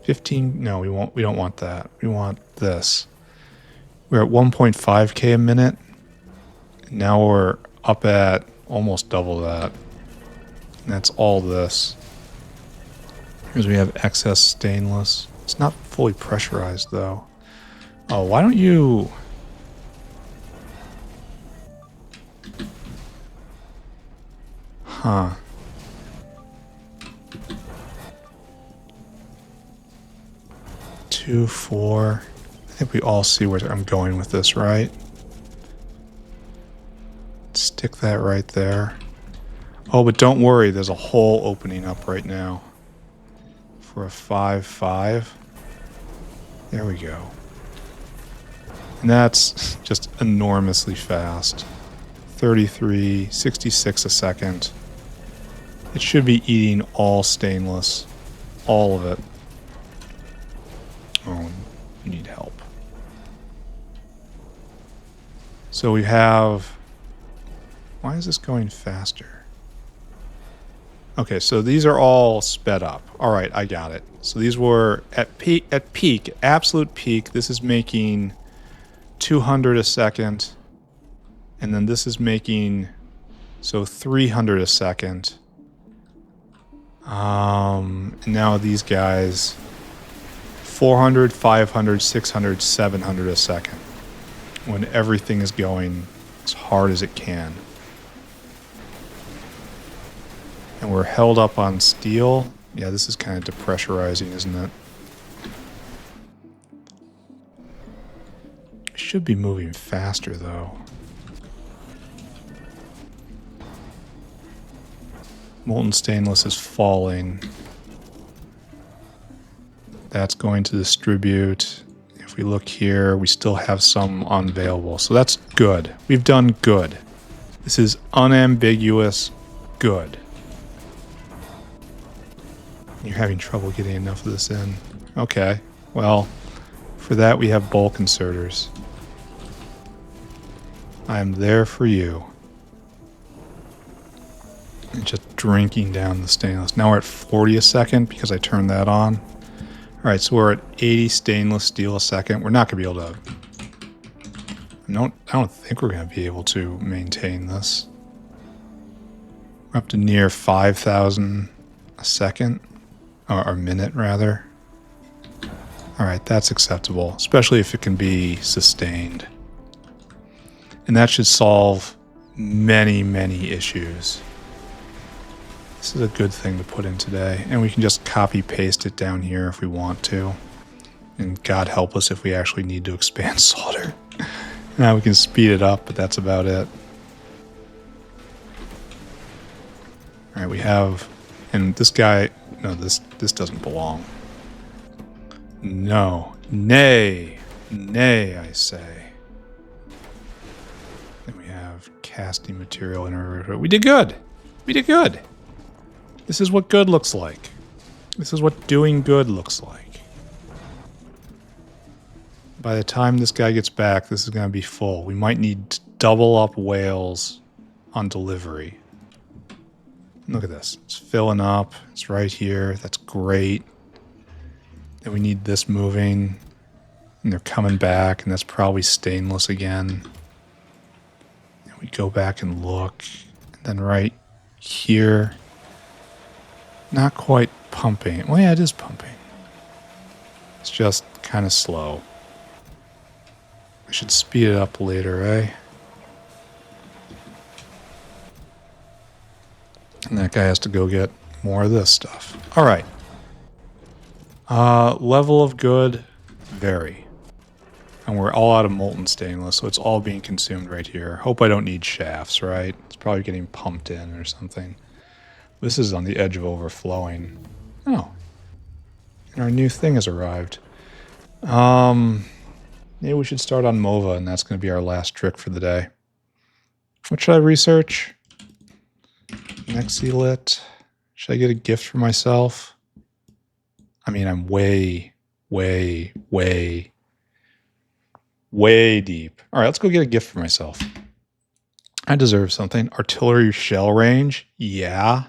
15. No, we won't. We don't want that. We want this. We're at 1.5k a minute. Now we're up at almost double that. And that's all this. Because we have excess stainless. It's not fully pressurized though. Oh, why don't you... Huh. Two, 4. I think we all see where I'm going with this, right? Stick that right there. Oh, but don't worry, there's a hole opening up right now. For a 5-5. There we go. And that's just enormously fast. 33, 66 a second. It should be eating all stainless. All of it. Oh, you need help. So we have... Why is this going faster? Okay, so these are all sped up. All right, I got it. So these were at peak, absolute peak. This is making 200 a second. And then this is making, so 300 a second. And now these guys, 400, 500, 600, 700 a second. When everything is going as hard as it can. And we're held up on steel. Yeah, this is kind of depressurizing, isn't it? It should be moving faster, though. Molten stainless is falling. That's going to distribute. If we look here, we still have some unavailable. So that's good. We've done good. This is unambiguous good. You're having trouble getting enough of this in. Okay. Well, for that we have bulk inserters. I am there for you. And just drinking down the stainless. Now we're at 40 a second because I turned that on. Alright, so we're at 80 stainless steel a second. We're not going to be able to... I don't think we're going to be able to maintain this. We're up to near 5,000 a second. Or a minute, rather. Alright, that's acceptable. Especially if it can be sustained. And that should solve many, many issues. This is a good thing to put in today. And we can just copy-paste it down here if we want to. And God help us if we actually need to expand solder. Now we can speed it up, but that's about it. Alright, we have... And this guy... No, this doesn't belong. No. Nay. Nay, I say. Then we have casting material in our... We did good! We did good! This is what good looks like. This is what doing good looks like. By the time this guy gets back, this is going to be full. We might need to double up whales on delivery. Look at this. It's filling up. It's right here. That's great. Then we need this moving. And they're coming back, and that's probably stainless again. And we go back and look. And then right here... Not quite pumping. Well, yeah, it is pumping. It's just kind of slow. I should speed it up later, eh? And that guy has to go get more of this stuff. All right. Level of good, very. And we're all out of molten stainless, so it's all being consumed right here. Hope I don't need shafts, right? It's probably getting pumped in or something. This is on the edge of overflowing. Oh. And our new thing has arrived. Maybe we should start on MOVA, and that's going to be our last trick for the day. What should I research? Nexilit. Should I get a gift for myself? I mean, I'm way deep. All right, let's go get a gift for myself. I deserve something. Artillery shell range. Yeah.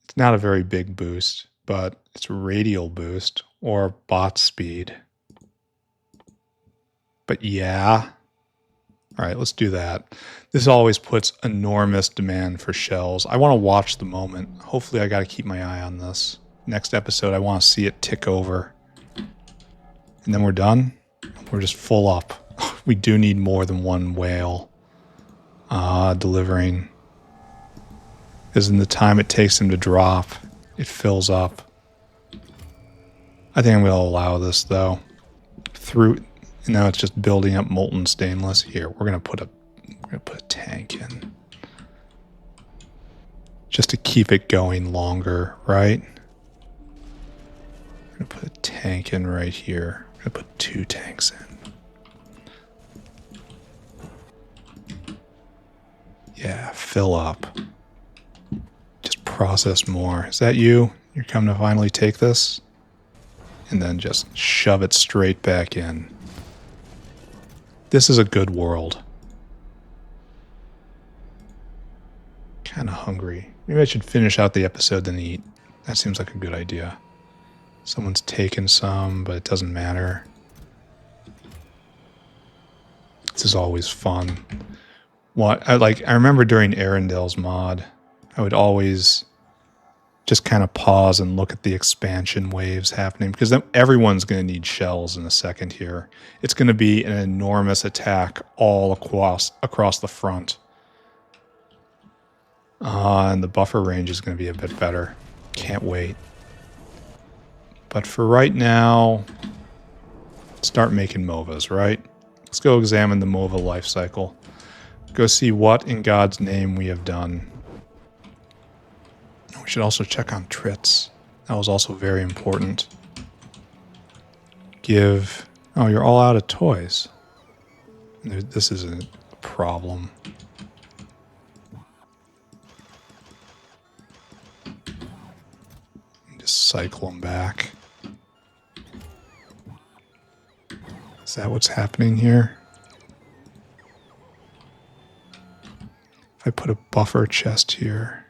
It's not a very big boost, but it's a radial boost or bot speed. But yeah. All right, let's do that. This always puts enormous demand for shells. I want to watch the moment. Hopefully I got to keep my eye on this. Next episode, I want to see it tick over. And then we're done. We're just full up. We do need more than one whale delivering. Because in the time it takes them to drop, it fills up. I think I'm going to allow this, though. Now it's just building up molten stainless. Here, we're going to put a tank in. Just to keep it going longer, right? We're going to put a tank in right here. I'm gonna put 2 tanks in. Yeah, fill up. Just process more. Is that you? You're coming to finally take this? And then just shove it straight back in. This is a good world. Kind of hungry. Maybe I should finish out the episode then eat. That seems like a good idea. Someone's taken some, but it doesn't matter. This is always fun. I remember during Arundel's mod, I would always just kind of pause and look at the expansion waves happening, because then everyone's going to need shells in a second here. It's going to be an enormous attack all across the front. And the buffer range is going to be a bit better. Can't wait. But for right now, start making MOVAs, right? Let's go examine the MOVA life cycle. Go see what in God's name we have done. We should also check on Trits. That was also very important. Oh, you're all out of toys. This isn't a problem. Just cycle them back. Is that what's happening here? If I put a buffer chest here,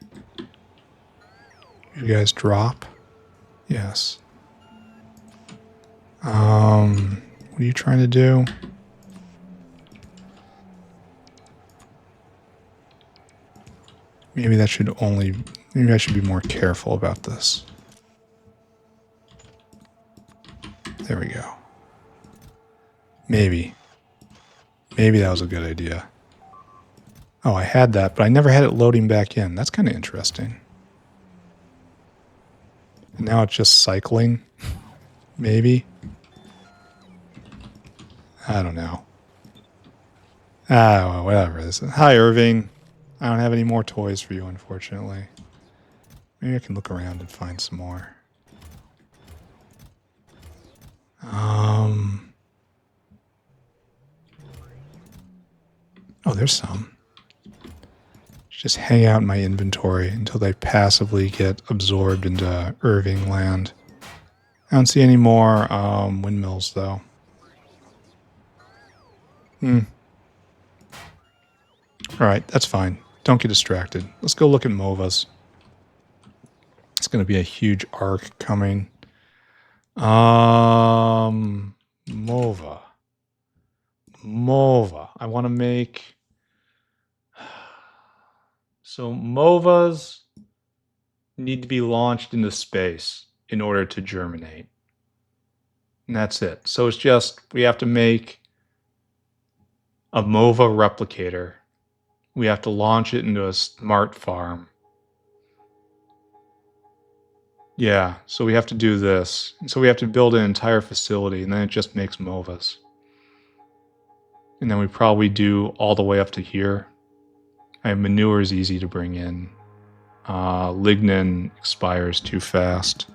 you guys drop? Yes. What are you trying to do? Maybe I should be more careful about this. There we go. Maybe that was a good idea. Oh, I had that, but I never had it loading back in. That's kind of interesting. And now it's just cycling. Maybe. I don't know. Well, whatever this is. Hi, Irving. I don't have any more toys for you, unfortunately. Maybe I can look around and find some more. Oh, there's some. Just hang out in my inventory until they passively get absorbed into Irving land. I don't see any more windmills, though. Alright, that's fine. Don't get distracted. Let's go look at MOVAs. It's going to be a huge arc coming. MOVA. I want to make... So MOVAs need to be launched into space in order to germinate. And that's it. So it's just, we have to make a MOVA replicator. We have to launch it into a smart farm. Yeah, so we have to do this. And so we have to build an entire facility, and then it just makes MOVAs. And then we probably do all the way up to here. Manure is easy to bring in. Lignin expires too fast.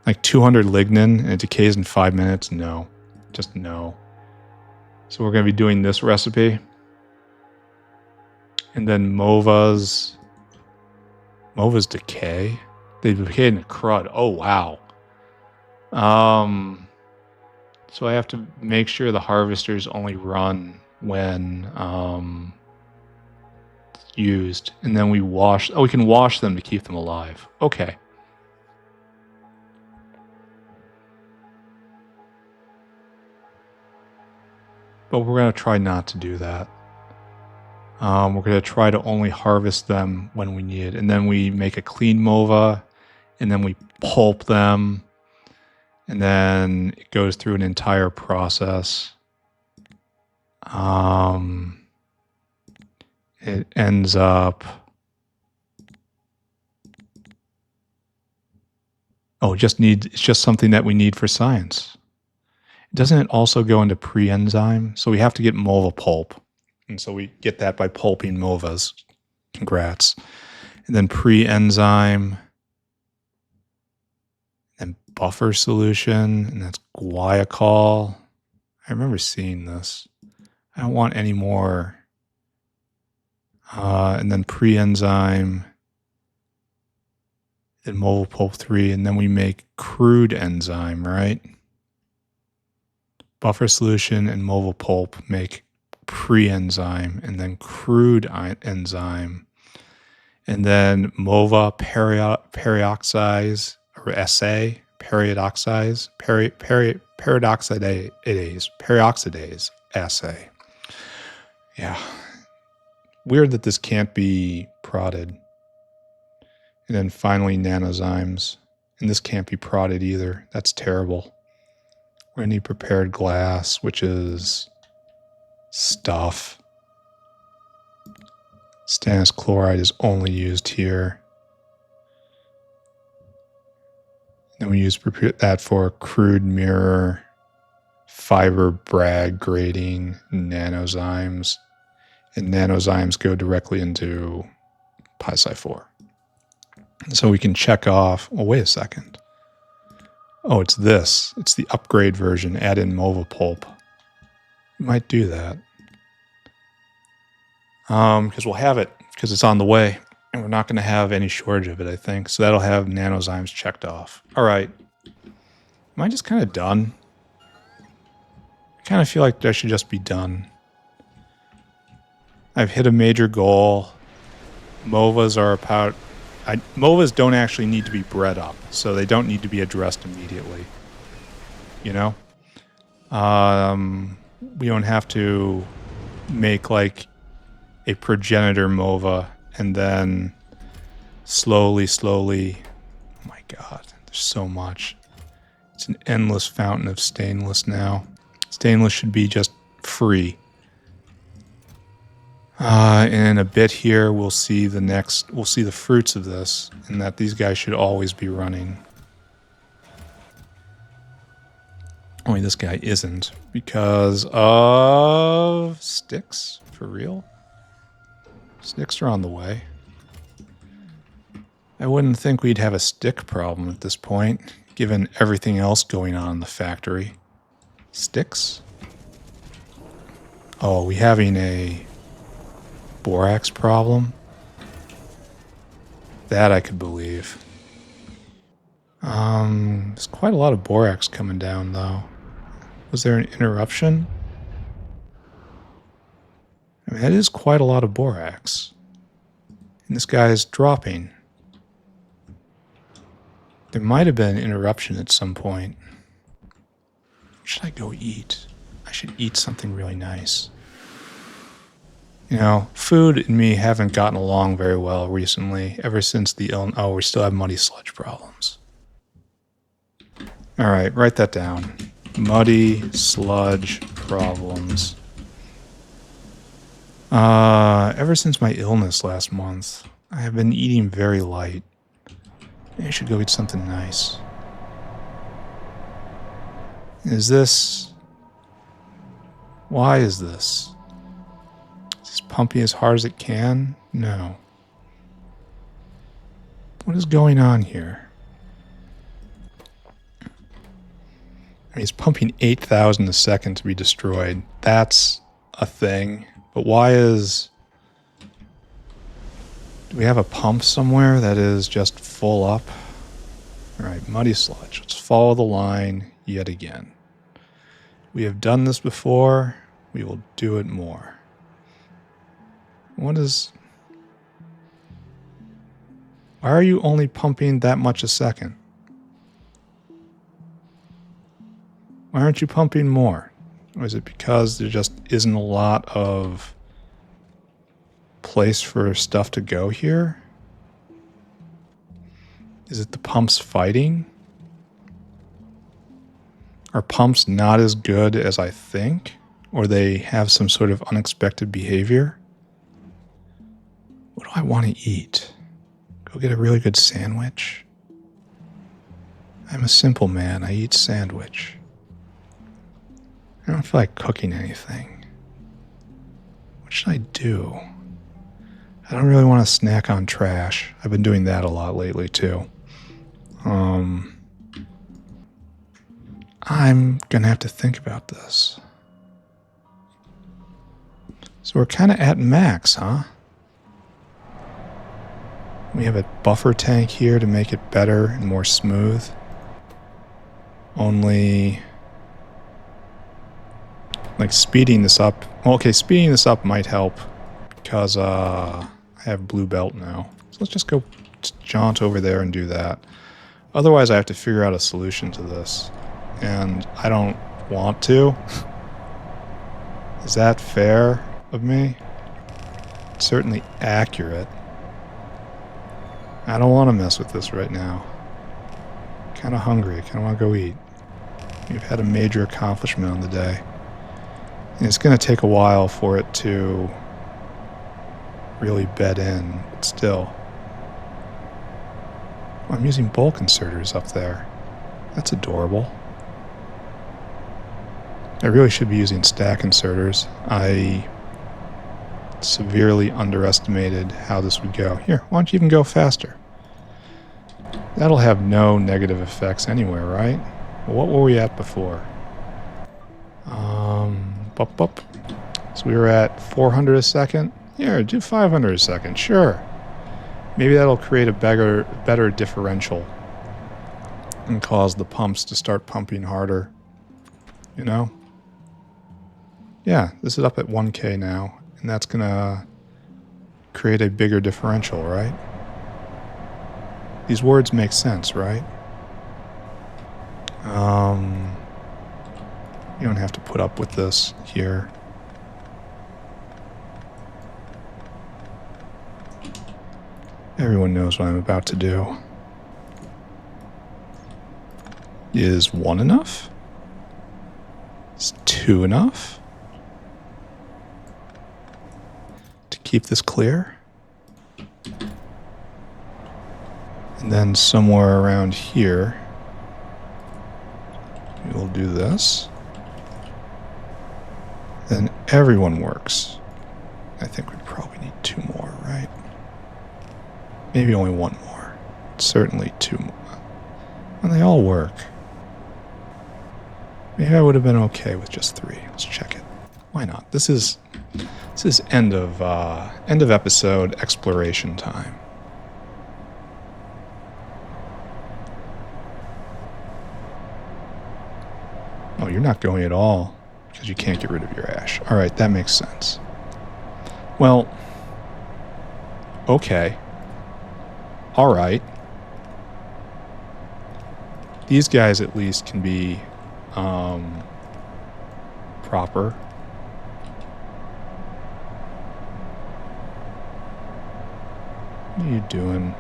Like 200 lignin and it decays in 5 minutes? No. Just no. So we're going to be doing this recipe. And then MOVAs. MOVAs decay? They decay in crud. Oh, wow. So I have to make sure the harvesters only run when used. And then we wash. Oh, we can wash them to keep them alive. Okay. But we're going to try not to do that. We're going to try to only harvest them when we need it. And then we make a clean MOVA. And then we pulp them. And then it goes through an entire process. It ends up... Oh, it's just something that we need for science. Doesn't it also go into pre-enzyme? So we have to get MOVA pulp. And so we get that by pulping MOVAs. Congrats. And then pre-enzyme. And buffer solution, and that's guaiacol. I remember seeing this. I don't want any more. And then pre-enzyme, and mobile pulp 3, and then we make crude enzyme, right? Buffer solution and mobile pulp make pre-enzyme, and then crude enzyme, and then MOVA peroxidase, or SA, peroxidase assay. Yeah. Weird that this can't be prodded. And then finally nanozymes. And this can't be prodded either. That's terrible. We're going to need prepared glass, which is stuff. Stannous chloride is only used here. Then we use that for crude mirror, fiber Bragg grading, nanozymes. And nanozymes go directly into pi-4. So we can check off, oh, wait a second. Oh, it's this. It's the upgrade version. Add in MOVA pulp. We might do that. Because we'll have it, because it's on the way. And we're not going to have any shortage of it, I think. So that'll have nanozymes checked off. All right. Am I just kind of done? I kind of feel like I should just be done. I've hit a major goal. MOVAs are about... MOVAs don't actually need to be bred up, so they don't need to be addressed immediately. You know? We don't have to make like a progenitor MOVA and then slowly... Oh my god, there's so much. It's an endless fountain of stainless now. Stainless should be just free. In a bit here, we'll see the fruits of this, and that these guys should always be running. Only this guy isn't, because of sticks, for real? Sticks are on the way. I wouldn't think we'd have a stick problem at this point, given everything else going on in the factory. Sticks? Oh, are we having a borax problem? That I could believe. There's quite a lot of borax coming down, though. Was there an interruption? I mean, that is quite a lot of borax. And this guy is dropping. There might have been an interruption at some point. What should I go eat? I should eat something really nice. You know, food and me haven't gotten along very well recently, ever since the oh, we still have muddy sludge problems. All right, write that down. Muddy sludge problems. Ever since my illness last month, I have been eating very light. Maybe I should go eat something nice. Is this... Why is this? Is this pumping as hard as it can? No. What is going on here? I mean, it's pumping 8,000 a second to be destroyed. That's a thing. But why is... Do we have a pump somewhere that is just full up? Alright, muddy sludge. Let's follow the line yet again. We have done this before. We will do it more. What is... Why are you only pumping that much a second? Why aren't you pumping more? Or is it because there just isn't a lot of place for stuff to go here? Is it the pumps fighting? Are pumps not as good as I think? Or they have some sort of unexpected behavior? What do I want to eat? Go get a really good sandwich? I'm a simple man. I eat sandwich. I don't feel like cooking anything. What should I do? I don't really want to snack on trash. I've been doing that a lot lately, too. I'm gonna have to think about this. So we're kind of at max, huh? We have a buffer tank here to make it better and more smooth. Only, like, speeding this up. Well, okay, speeding this up might help because I have blue belt now. So let's just go jaunt over there and do that. Otherwise, I have to figure out a solution to this. And I don't want to. Is that fair of me? It's certainly accurate. I don't want to mess with this right now. Kind of hungry. Kind of want to go eat. We've had a major accomplishment on the day. And it's going to take a while for it to really bed in, but still. Oh, I'm using bulk inserters up there. That's adorable. I really should be using stack inserters. I severely underestimated how this would go. Here, why don't you even go faster? That'll have no negative effects anywhere, right? What were we at before? Bup. So we were at 400 a second. Here, do 500 a second, sure. Maybe that'll create a better differential and cause the pumps to start pumping harder. You know? Yeah, this is up at 1K now, and that's gonna create a bigger differential, right? These words make sense, right? You don't have to put up with this here. Everyone knows what I'm about to do. Is 1 enough? Is 2 enough? To keep this clear? And then somewhere around here, we'll do this. Then everyone works. I think we probably need 2 more, right? Maybe only 1 more. Certainly 2 more. And they all work. Maybe I would have been okay with just 3. Let's check it. Why not? This is end of episode exploration time. Oh, you're not going at all because you can't get rid of your ash. All right, that makes sense. Well, okay. All right. These guys at least can be proper. What are you doing?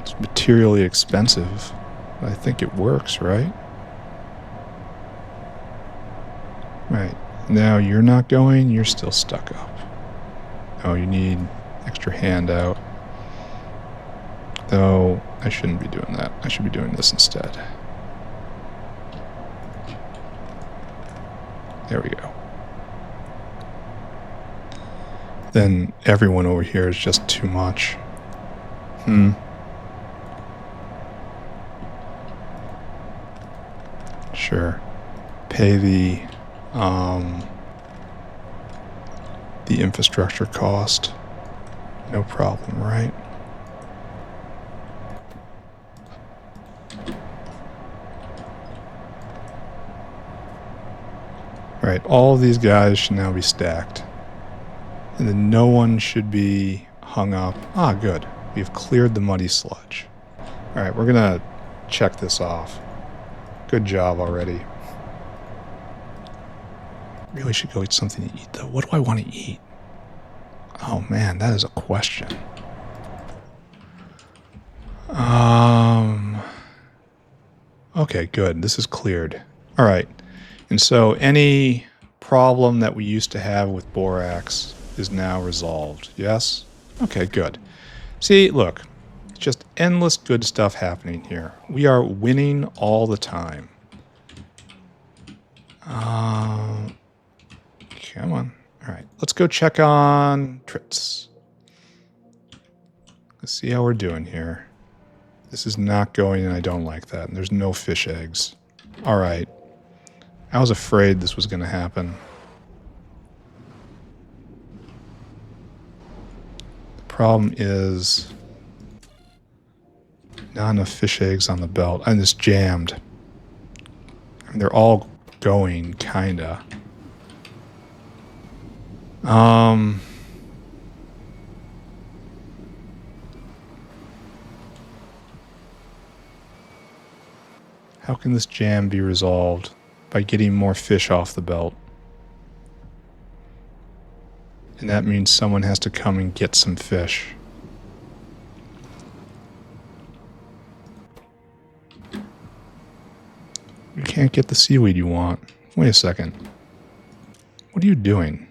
It's materially expensive. I think it works, right? Right. Now you're not going, you're still stuck up. Oh, you need extra handout. Though, I shouldn't be doing that. I should be doing this instead. There we go. Then everyone over here is just too much. Sure. Pay the infrastructure cost. No problem, right? Right, all of these guys should now be stacked. And then no one should be hung up. Ah, good. We've cleared the muddy sludge. Alright, we're gonna check this off. Good job already. Really should go eat something to eat, though. What do I want to eat? Oh, man, that is a question. Okay, good. This is cleared. All right. And so any problem that we used to have with borax is now resolved. Yes? Okay, good. See, look. It's just endless good stuff happening here. We are winning all the time. Come on. All right, let's go check on Trits. Let's see how we're doing here. This is not going, and I don't like that. And there's no fish eggs. All right. I was afraid this was going to happen. The problem is not enough fish eggs on the belt. I'm just jammed. I mean, they're all going, kinda. How can this jam be resolved? By getting more fish off the belt. And that means someone has to come and get some fish. You can't get the seaweed you want. Wait a second. What are you doing?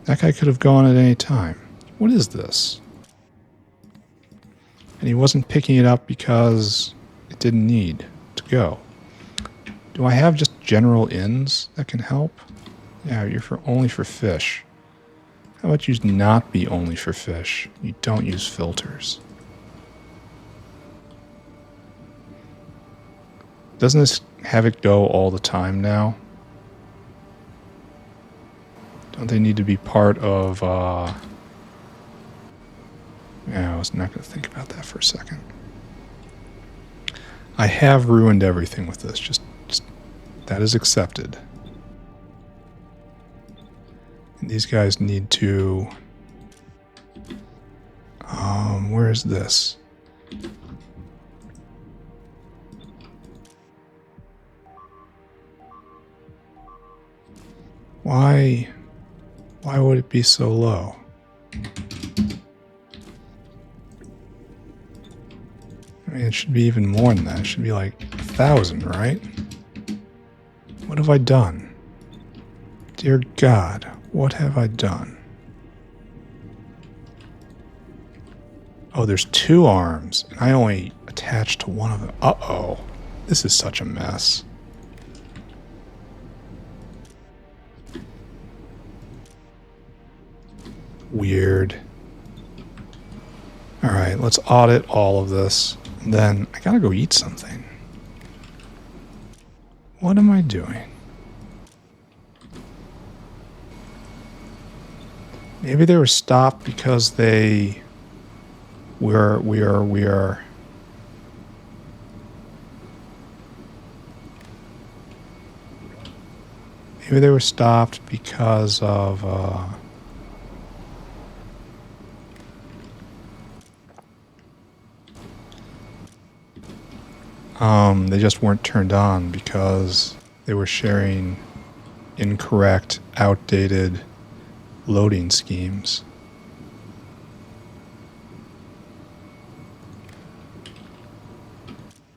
That guy could have gone at any time. What is this? And he wasn't picking it up because it didn't need to go. Do I have just general ins that can help? Yeah, you're only for fish. How about you not be only for fish? You don't use filters. Doesn't this have it go all the time now? Don't they need to be part of, Yeah, I was not going to think about that for a second. I have ruined everything with this. Just that is accepted. And these guys need to... where is this? Why would it be so low? I mean, it should be even more than that. It should be like 1,000, right? What have I done? Dear God, what have I done? Oh, there's 2 arms, and I only attached to one of them. Uh-oh. This is such a mess. Weird. Alright, let's audit all of this. And then, I gotta go eat something. What am I doing? Maybe they were stopped because they... We are... Maybe they were stopped because of... they just weren't turned on because they were sharing incorrect, outdated loading schemes.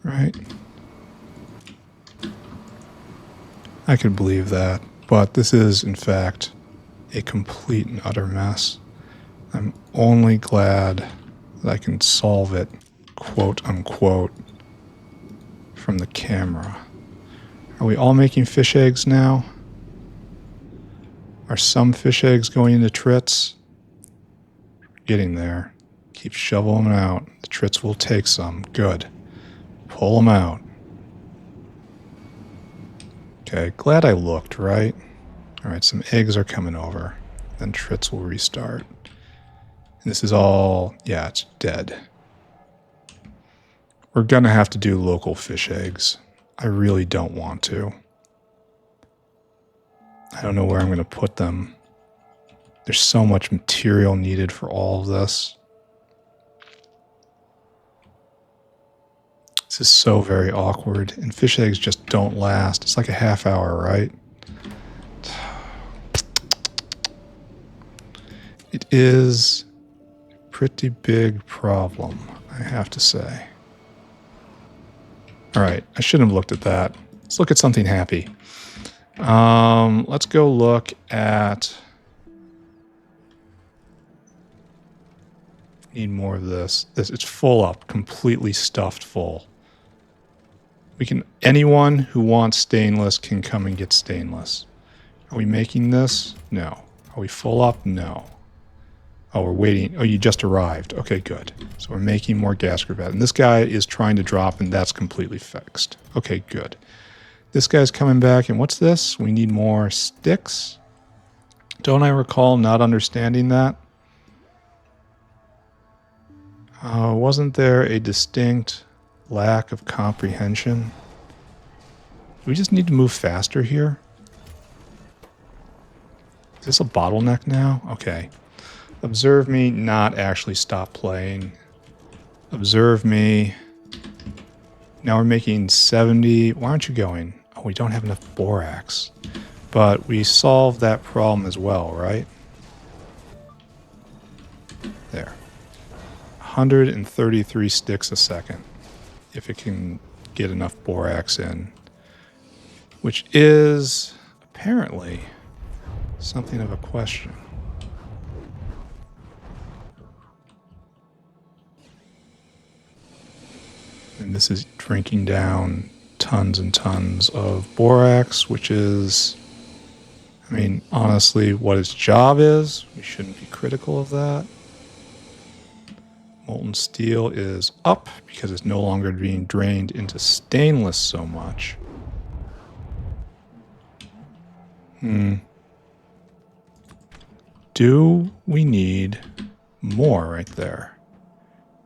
Right? I could believe that, but this is, in fact, a complete and utter mess. I'm only glad that I can solve it, quote unquote, from the camera. Are we all making fish eggs now? Are some fish eggs going into Trits? We're getting there. Keep shoveling them out. The Trits will take some. Good. Pull them out. Okay, glad I looked, right? Alright, some eggs are coming over. Then Trits will restart. And this is all... yeah, it's dead. We're gonna have to do local fish eggs. I really don't want to. I don't know where I'm gonna put them. There's so much material needed for all of this. This is so very awkward. And fish eggs just don't last. It's like a half hour, right? It is a pretty big problem, I have to say. Alright, I shouldn't have looked at that. Let's look at something happy. Let's go look at... Need more of this. It's full up, completely stuffed full. Anyone who wants stainless can come and get stainless. Are we making this? No. Are we full up? No. Oh, we're waiting. Oh, you just arrived. Okay, good. So we're making more gas gravette. And this guy is trying to drop, and that's completely fixed. Okay, good. This guy's coming back, and what's this? We need more sticks. Don't I recall not understanding that? Wasn't there a distinct lack of comprehension? Do we just need to move faster here? Is this a bottleneck now? Okay. Observe me not actually stop playing. Observe me. Now we're making 70. Why aren't you going? Oh, we don't have enough borax. But we solved that problem as well, right? There. 133 sticks a second. If it can get enough borax in. Which is apparently something of a question. And this is drinking down tons and tons of borax, which is, I mean, honestly, what its job is. We shouldn't be critical of that. Molten steel is up because it's no longer being drained into stainless so much. Do we need more right there?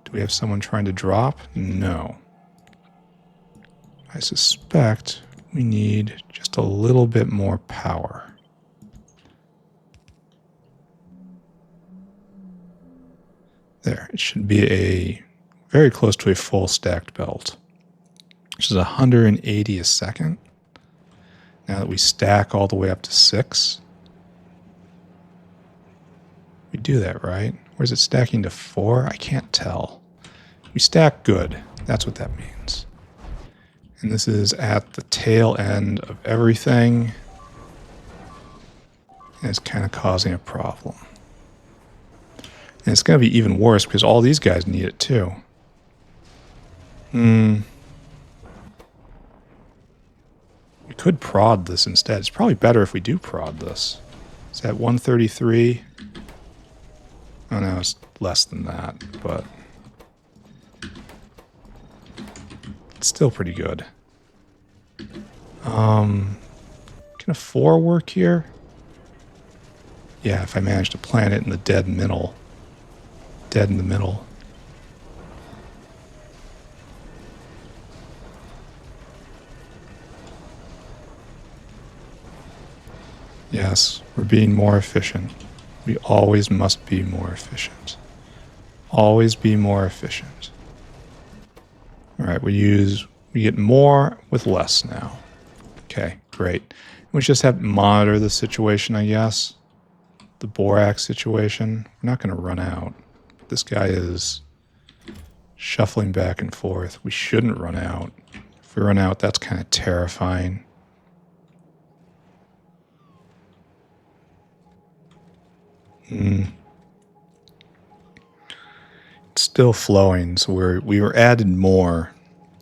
Do we have someone trying to drop? No. I suspect we need just a little bit more power. There, it should be very close to a full stacked belt, which is 180 a second. Now that we stack all the way up to 6, we do that, right? Or is it stacking to 4? I can't tell. We stack good. That's what that means. And this is at the tail end of everything. And it's kind of causing a problem. And it's going to be even worse because all these guys need it too. We could prod this instead. It's probably better if we do prod this. Is that 133? Oh no, it's less than that, but it's still pretty good. Can a 4 work here? Yeah, if I manage to plant it in the dead middle. Dead in the middle. Yes, we're being more efficient. We always must be more efficient. Always be more efficient. All right, we get more with less now. Okay, great. We just have to monitor the situation, I guess. The borax situation. We're not going to run out. This guy is shuffling back and forth. We shouldn't run out. If we run out, that's kind of terrifying. It's still flowing, so we were added more,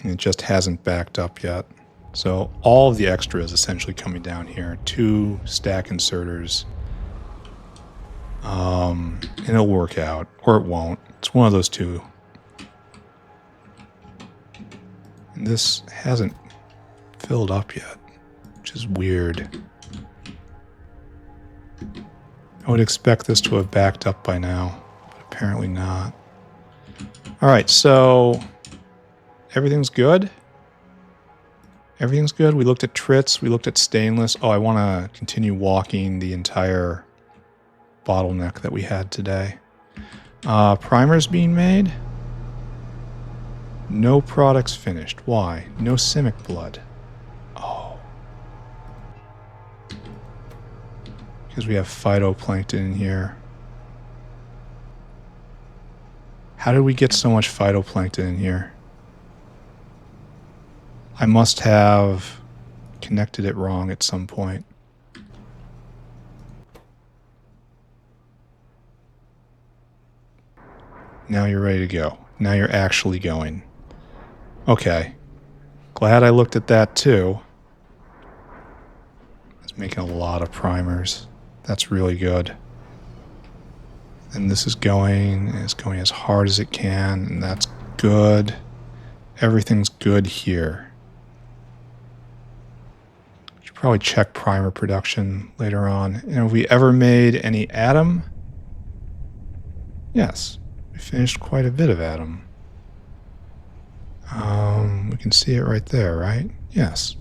and it just hasn't backed up yet. So all of the extra is essentially coming down here. 2 stack inserters. And it'll work out, or it won't. It's one of those two. And this hasn't filled up yet, which is weird. I would expect this to have backed up by now, but apparently not. All right, so everything's good. Everything's good. We looked at Trits. We looked at stainless. Oh, I want to continue walking the entire bottleneck that we had today. Primers being made. No products finished. Why? No simic blood. Oh. Because we have phytoplankton in here. How did we get so much phytoplankton in here? I must have connected it wrong at some point. Now you're ready to go. Now you're actually going. Okay. Glad I looked at that too. It's making a lot of primers. That's really good. And this is going, it's going as hard as it can, and that's good. Everything's good here. Should probably check primer production later on. And have we ever made any atom? Yes, we finished quite a bit of atom. We can see it right there, right? Yes.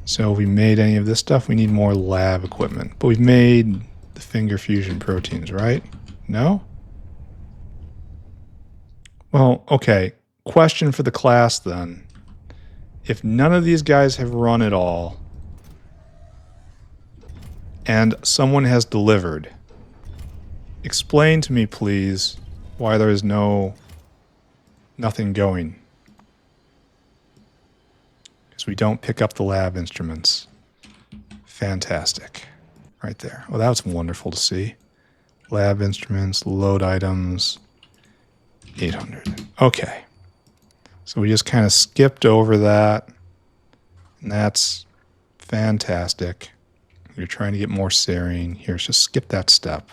So if we made any of this stuff, we need more lab equipment. But we've made the finger fusion proteins, right? No? Well, okay. Question for the class then. If none of these guys have run at all, and someone has delivered, explain to me, please, why there is nothing going. Because we don't pick up the lab instruments. Fantastic. Right there. Well, that was wonderful to see. Lab instruments, load items, 800. Okay. So we just kind of skipped over that. And that's fantastic. You're trying to get more serine. Here, just skip that step.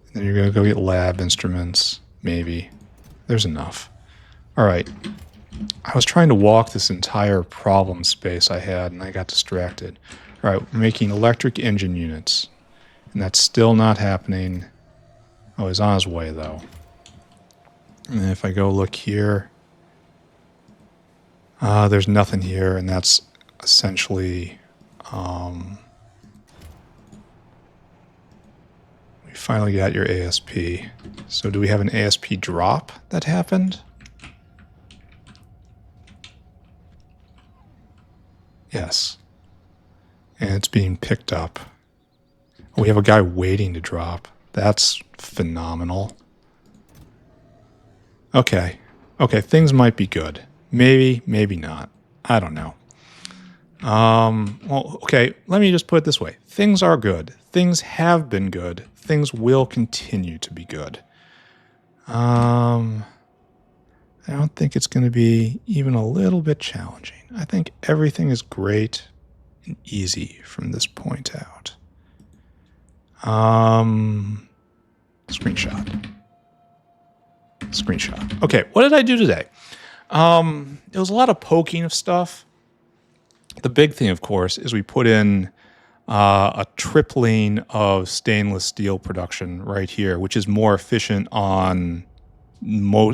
And then you're going to go get lab instruments, maybe. There's enough. All right. I was trying to walk this entire problem space I had, and I got distracted. All right, we're making electric engine units, and that's still not happening. Oh, he's on his way, though. And if I go look here, there's nothing here, and that's essentially... we finally got your ASP. So do we have an ASP drop that happened? Yes. And it's being picked up. We have a guy waiting to drop. That's phenomenal. Okay. Okay, things might be good. Maybe, maybe not. I don't know. Well, okay, let me just put it this way. Things are good. Things have been good. Things will continue to be good. I don't think it's going to be even a little bit challenging. I think everything is great and easy from this point out. Screenshot. Okay, what did I do today? It was a lot of poking of stuff. The big thing, of course, is we put in a tripling of stainless steel production right here, which is more efficient on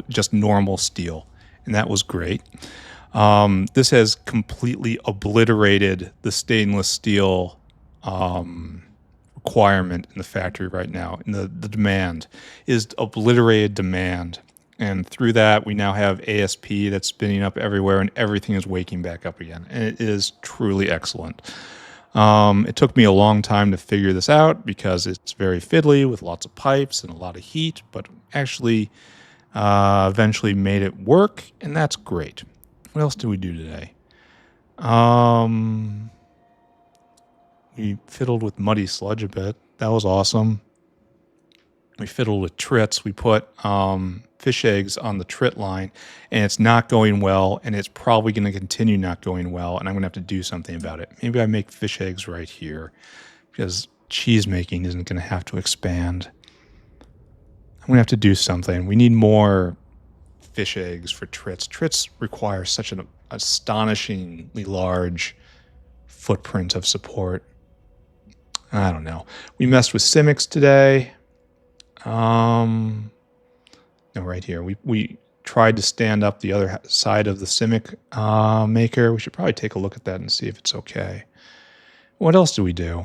just normal steel, and that was great. This has completely obliterated the stainless steel requirement in the factory right now, and the demand is obliterated demand. And through that, we now have ASP that's spinning up everywhere, and everything is waking back up again. And it is truly excellent. It took me a long time to figure this out because it's very fiddly with lots of pipes and a lot of heat, but actually eventually made it work, and that's great. What else did we do today? We fiddled with muddy sludge a bit. That was awesome. We fiddled with trits. We put fish eggs on the trit line, and it's not going well, and it's probably going to continue not going well, and I'm going to have to do something about it. Maybe I make fish eggs right here, because cheese making isn't going to have to expand. I'm going to have to do something. We need more fish eggs for trits. Trits require such an astonishingly large footprint of support. I don't know. We messed with Simics today. No, right here. We tried to stand up the other side of the Simic maker. We should probably take a look at that and see if it's okay. What else do we do?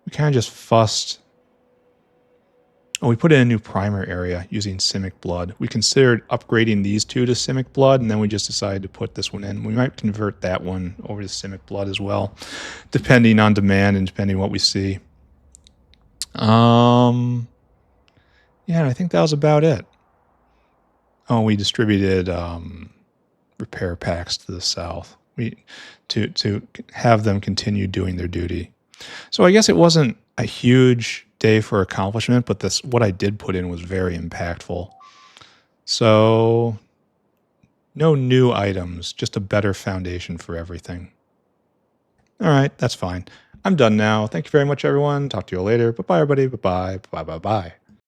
We kind of just fussed. Oh, we put in a new primer area using Simic blood. We considered upgrading these two to Simic blood, and then we just decided to put this one in. We might convert that one over to Simic blood as well, depending on demand and depending on what we see. Yeah, I think that was about it. Oh, we distributed repair packs to the south to have them continue doing their duty. So I guess it wasn't a huge day for accomplishment, but what I did put in was very impactful. So no new items, just a better foundation for everything. All right, that's fine. I'm done now. Thank you very much, everyone. Talk to you all later. Bye-bye, everybody. Bye-bye. Bye-bye. Bye.